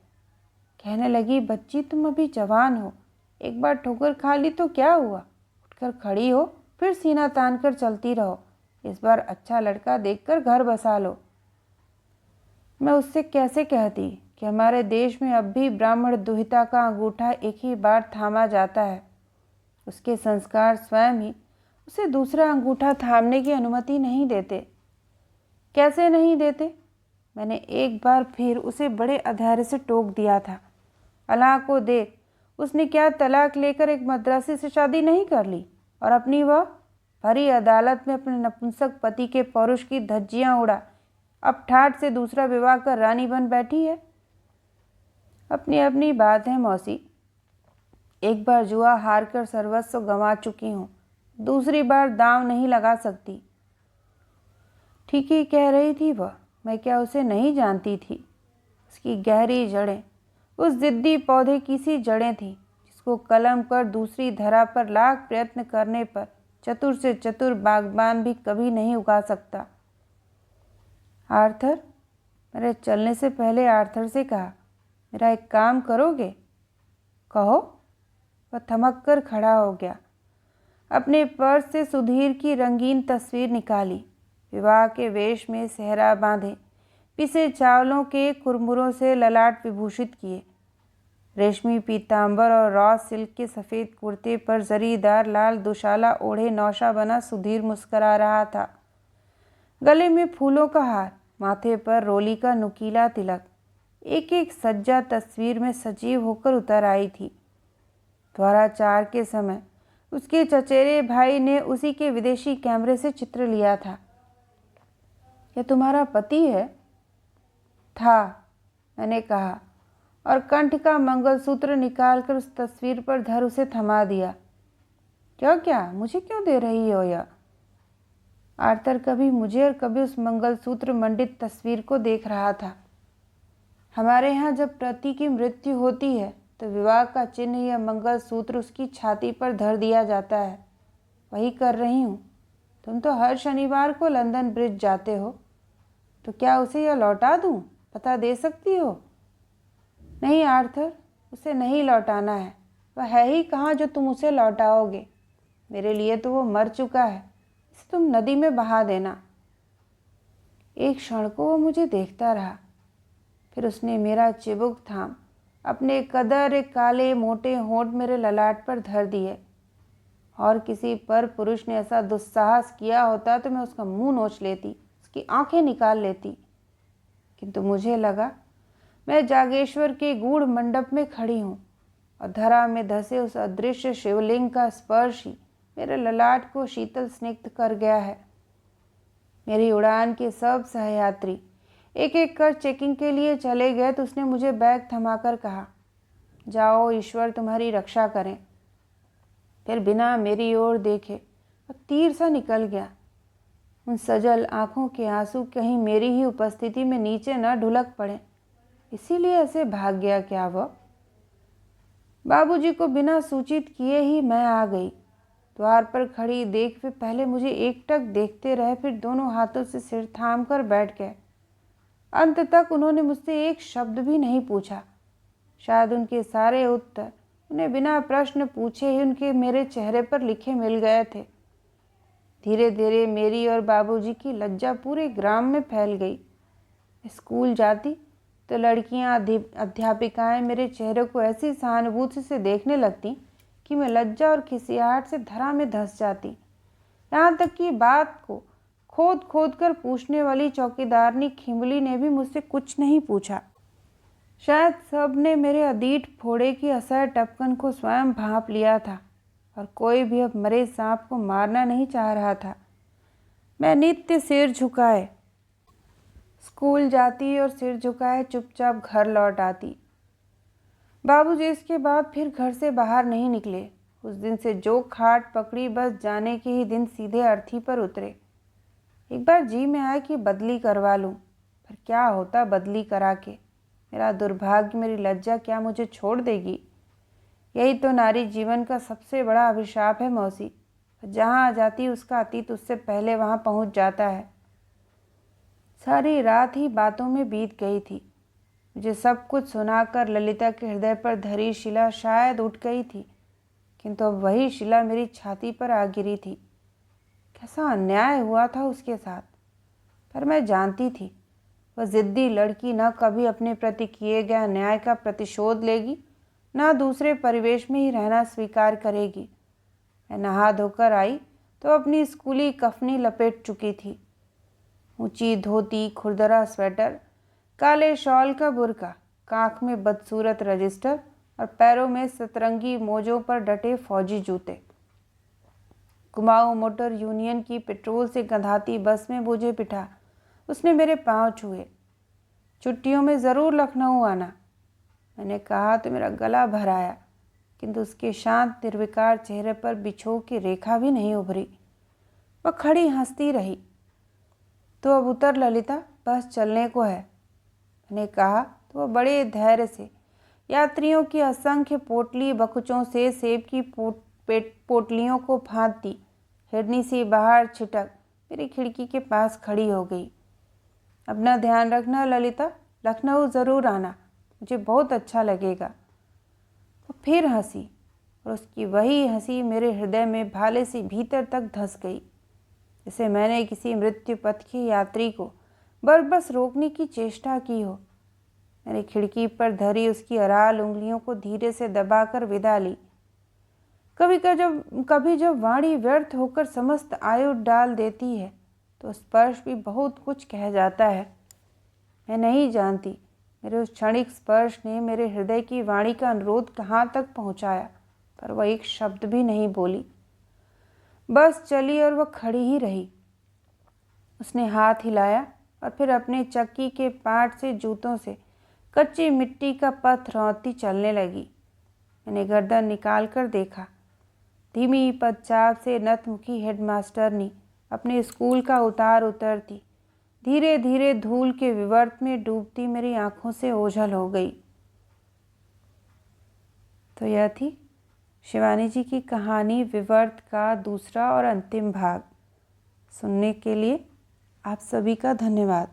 कहने लगी, बच्ची तुम अभी जवान हो, एक बार ठोकर खा ली तो क्या हुआ, उठकर खड़ी हो, फिर सीना तान कर चलती रहो। इस बार अच्छा लड़का देखकर घर बसा लो। मैं उससे कैसे कहती कि हमारे देश में अब भी ब्राह्मण दुहिता का अंगूठा एक ही बार थामा जाता है। उसके संस्कार स्वयं ही उसे दूसरा अंगूठा थामने की अनुमति नहीं देते। कैसे नहीं देते? मैंने एक बार फिर उसे बड़े अधैर्य से टोक दिया था। अल्लाह को देख, उसने क्या तलाक लेकर एक मद्रासी से शादी नहीं कर ली और अपनी वह भरी अदालत में अपने नपुंसक पति के पौरुष की धज्जियां उड़ा अब ठाठ से दूसरा विवाह कर रानी बन बैठी है। अपनी अपनी बात है मौसी। एक बार जुआ हार कर सर्वस्व गंवा चुकी हूँ, दूसरी बार दांव नहीं लगा सकती। ठीक ही कह रही थी वह। मैं क्या उसे नहीं जानती थी? उसकी गहरी जड़ें उस जिद्दी पौधे की सी जड़ें थीं जिसको कलम कर दूसरी धरा पर लाख प्रयत्न करने पर चतुर से चतुर बागबान भी कभी नहीं उगा सकता। आर्थर, मेरे चलने से पहले आर्थर से कहा, मेरा एक काम करोगे? कहो। वह थमक कर खड़ा हो गया। अपने पर्स से सुधीर की रंगीन तस्वीर निकाली। विवाह के वेश में सेहरा बांधे, पिसे चावलों के कुरमुरों से ललाट विभूषित किए। रेशमी पीतांबर और रॉ सिल्क के सफ़ेद कुर्ते पर जरीदार लाल दुशाला ओढ़े नौशा बना सुधीर मुस्करा रहा था। गले में फूलों का हार, माथे पर रोली का नुकीला तिलक, एक एक सज्जा तस्वीर में सजीव होकर उतर आई थी। द्वाराचार के समय उसके चचेरे भाई ने उसी के विदेशी कैमरे से चित्र लिया था। यह तुम्हारा पति है? था, मैंने कहा और कंठ का मंगलसूत्र निकालकर उस तस्वीर पर धर उसे थमा दिया। क्या मुझे क्यों दे रही हो यह? आर्थर कभी मुझे और कभी उस मंगलसूत्र मंडित तस्वीर को देख रहा था। हमारे यहाँ जब पति की मृत्यु होती है तो विवाह का चिन्ह या मंगलसूत्र उसकी छाती पर धर दिया जाता है। वही कर रही हूँ। तुम तो हर शनिवार को लंदन ब्रिज जाते हो, तो क्या उसे यह लौटा दूँ? पता दे सकती हो? नहीं आर्थर, उसे नहीं लौटाना है। वह है ही कहाँ जो तुम उसे लौटाओगे? मेरे लिए तो वो मर चुका है। इसे तुम नदी में बहा देना। एक क्षण को वो मुझे देखता रहा, फिर उसने मेरा चिबुक थाम अपने कदर काले मोटे होंठ मेरे ललाट पर धर दिए। और किसी पर पुरुष ने ऐसा दुस्साहस किया होता तो मैं उसका मुंह नोच लेती, उसकी आंखें निकाल लेती। किंतु मुझे लगा मैं जागेश्वर के गूढ़ मंडप में खड़ी हूँ और धरा में धसे उस अदृश्य शिवलिंग का स्पर्श ही मेरे ललाट को शीतल स्निग्ध कर गया है। मेरी उड़ान के सब सहयात्री एक एक कर चेकिंग के लिए चले गए तो उसने मुझे बैग थमाकर कहा, जाओ, ईश्वर तुम्हारी रक्षा करें। फिर बिना मेरी ओर देखे वह तीर सा निकल गया। उन सजल आंखों के आंसू कहीं मेरी ही उपस्थिति में नीचे न ढुलक पड़े, इसीलिए ऐसे भाग गया क्या वह? बाबूजी को बिना सूचित किए ही मैं आ गई। द्वार पर खड़ी देख वे पहले मुझे एकटक देखते रहे, फिर दोनों हाथों से सिर थाम कर बैठ गए। अंत तक उन्होंने मुझसे एक शब्द भी नहीं पूछा। शायद उनके सारे उत्तर उन्हें बिना प्रश्न पूछे ही उनके मेरे चेहरे पर लिखे मिल गए थे। धीरे धीरे मेरी और बाबूजी की लज्जा पूरे ग्राम में फैल गई। स्कूल जाती तो लड़कियां अध्यापिकाएं मेरे चेहरे को ऐसी सहानुभूति से देखने लगती कि मैं लज्जा और खिसियाहट से धरा में धंस जाती। यहाँ तक कि बात को खोद खोद कर पूछने वाली चौकीदारनी खिमली ने भी मुझसे कुछ नहीं पूछा। शायद सब ने मेरे अधीट फोड़े की असर टपकन को स्वयं भांप लिया था और कोई भी अब मरे सांप को मारना नहीं चाह रहा था। मैं नित्य सिर झुकाए स्कूल जाती और सिर झुकाए चुपचाप घर लौट आती। बाबूजी इसके बाद फिर घर से बाहर नहीं निकले। उस दिन से जो खाट पकड़ी बस जाने के ही दिन सीधे अर्थी पर उतरे। एक बार जी में आया कि बदली करवा लूं, पर क्या होता बदली करा के? मेरा दुर्भाग्य, मेरी लज्जा क्या मुझे छोड़ देगी? यही तो नारी जीवन का सबसे बड़ा अभिशाप है मौसी। जहाँ जाती उसका अतीत उससे पहले वहाँ पहुँच जाता है। सारी रात ही बातों में बीत गई थी। मुझे सब कुछ सुनाकर ललिता के हृदय पर धरी शिला शायद उठ गई थी, किंतु अब वही शिला मेरी छाती पर आ गिरी थी। कैसा अन्याय हुआ था उसके साथ। पर मैं जानती थी वह जिद्दी लड़की न कभी अपने प्रति किए गए अन्याय का प्रतिशोध लेगी, न दूसरे परिवेश में ही रहना स्वीकार करेगी। मैं नहा धोकर आई तो अपनी स्कूली कफनी लपेट चुकी थी। ऊंची धोती, खुरदरा स्वेटर, काले शॉल का बुर्का, कांख में बदसूरत रजिस्टर और पैरों में सतरंगी मोजों पर डटे फौजी जूते। कुमाऊं मोटर यूनियन की पेट्रोल से गंधाती बस में मुझे बिठा उसने मेरे पांव छुए। छुट्टियों में ज़रूर लखनऊ आना, मैंने कहा तो मेरा गला भर आया, किंतु उसके शांत निर्विकार चेहरे पर बिछोह की रेखा भी नहीं उभरी। वह खड़ी हंसती रही। तो अब उतर ललिता, बस चलने को है, मैंने कहा तो वह बड़े धैर्य से यात्रियों की असंख्य पोटली बकुचों से सेब की पोटलियों को फाँदती हिरनी सी बाहर छिटक मेरी खिड़की के पास खड़ी हो गई। अपना ध्यान रखना ललिता, लखनऊ ज़रूर आना, मुझे बहुत अच्छा लगेगा। वो फिर हंसी और उसकी वही हंसी मेरे हृदय में भाले से भीतर तक धंस गई, जैसे मैंने किसी मृत्यु पथ के यात्री को बस रोकने की चेष्टा की हो। मैंने खिड़की पर धरी उसकी अराल उंगलियों को धीरे से दबाकर विदा ली। कभी जब वाणी व्यर्थ होकर समस्त आयु डाल देती है तो स्पर्श भी बहुत कुछ कह जाता है। मैं नहीं जानती मेरे उस क्षणिक स्पर्श ने मेरे हृदय की वाणी का अनुरोध कहाँ तक पहुँचाया, पर वह एक शब्द भी नहीं बोली। बस चली और वह खड़ी ही रही। उसने हाथ हिलाया और फिर अपने चक्की के पाट से जूतों से कच्ची मिट्टी का पथ रौंदती चलने लगी। मैंने गर्दन निकाल कर देखा। धीमी पदचाप से नतमुखी हेडमास्टरनी अपने स्कूल का उतार उतरती धीरे धीरे धूल के विवर्त में डूबती मेरी आंखों से ओझल हो गई। तो यह थी शिवानी जी की कहानी विवर्त का दूसरा और अंतिम भाग। सुनने के लिए आप सभी का धन्यवाद।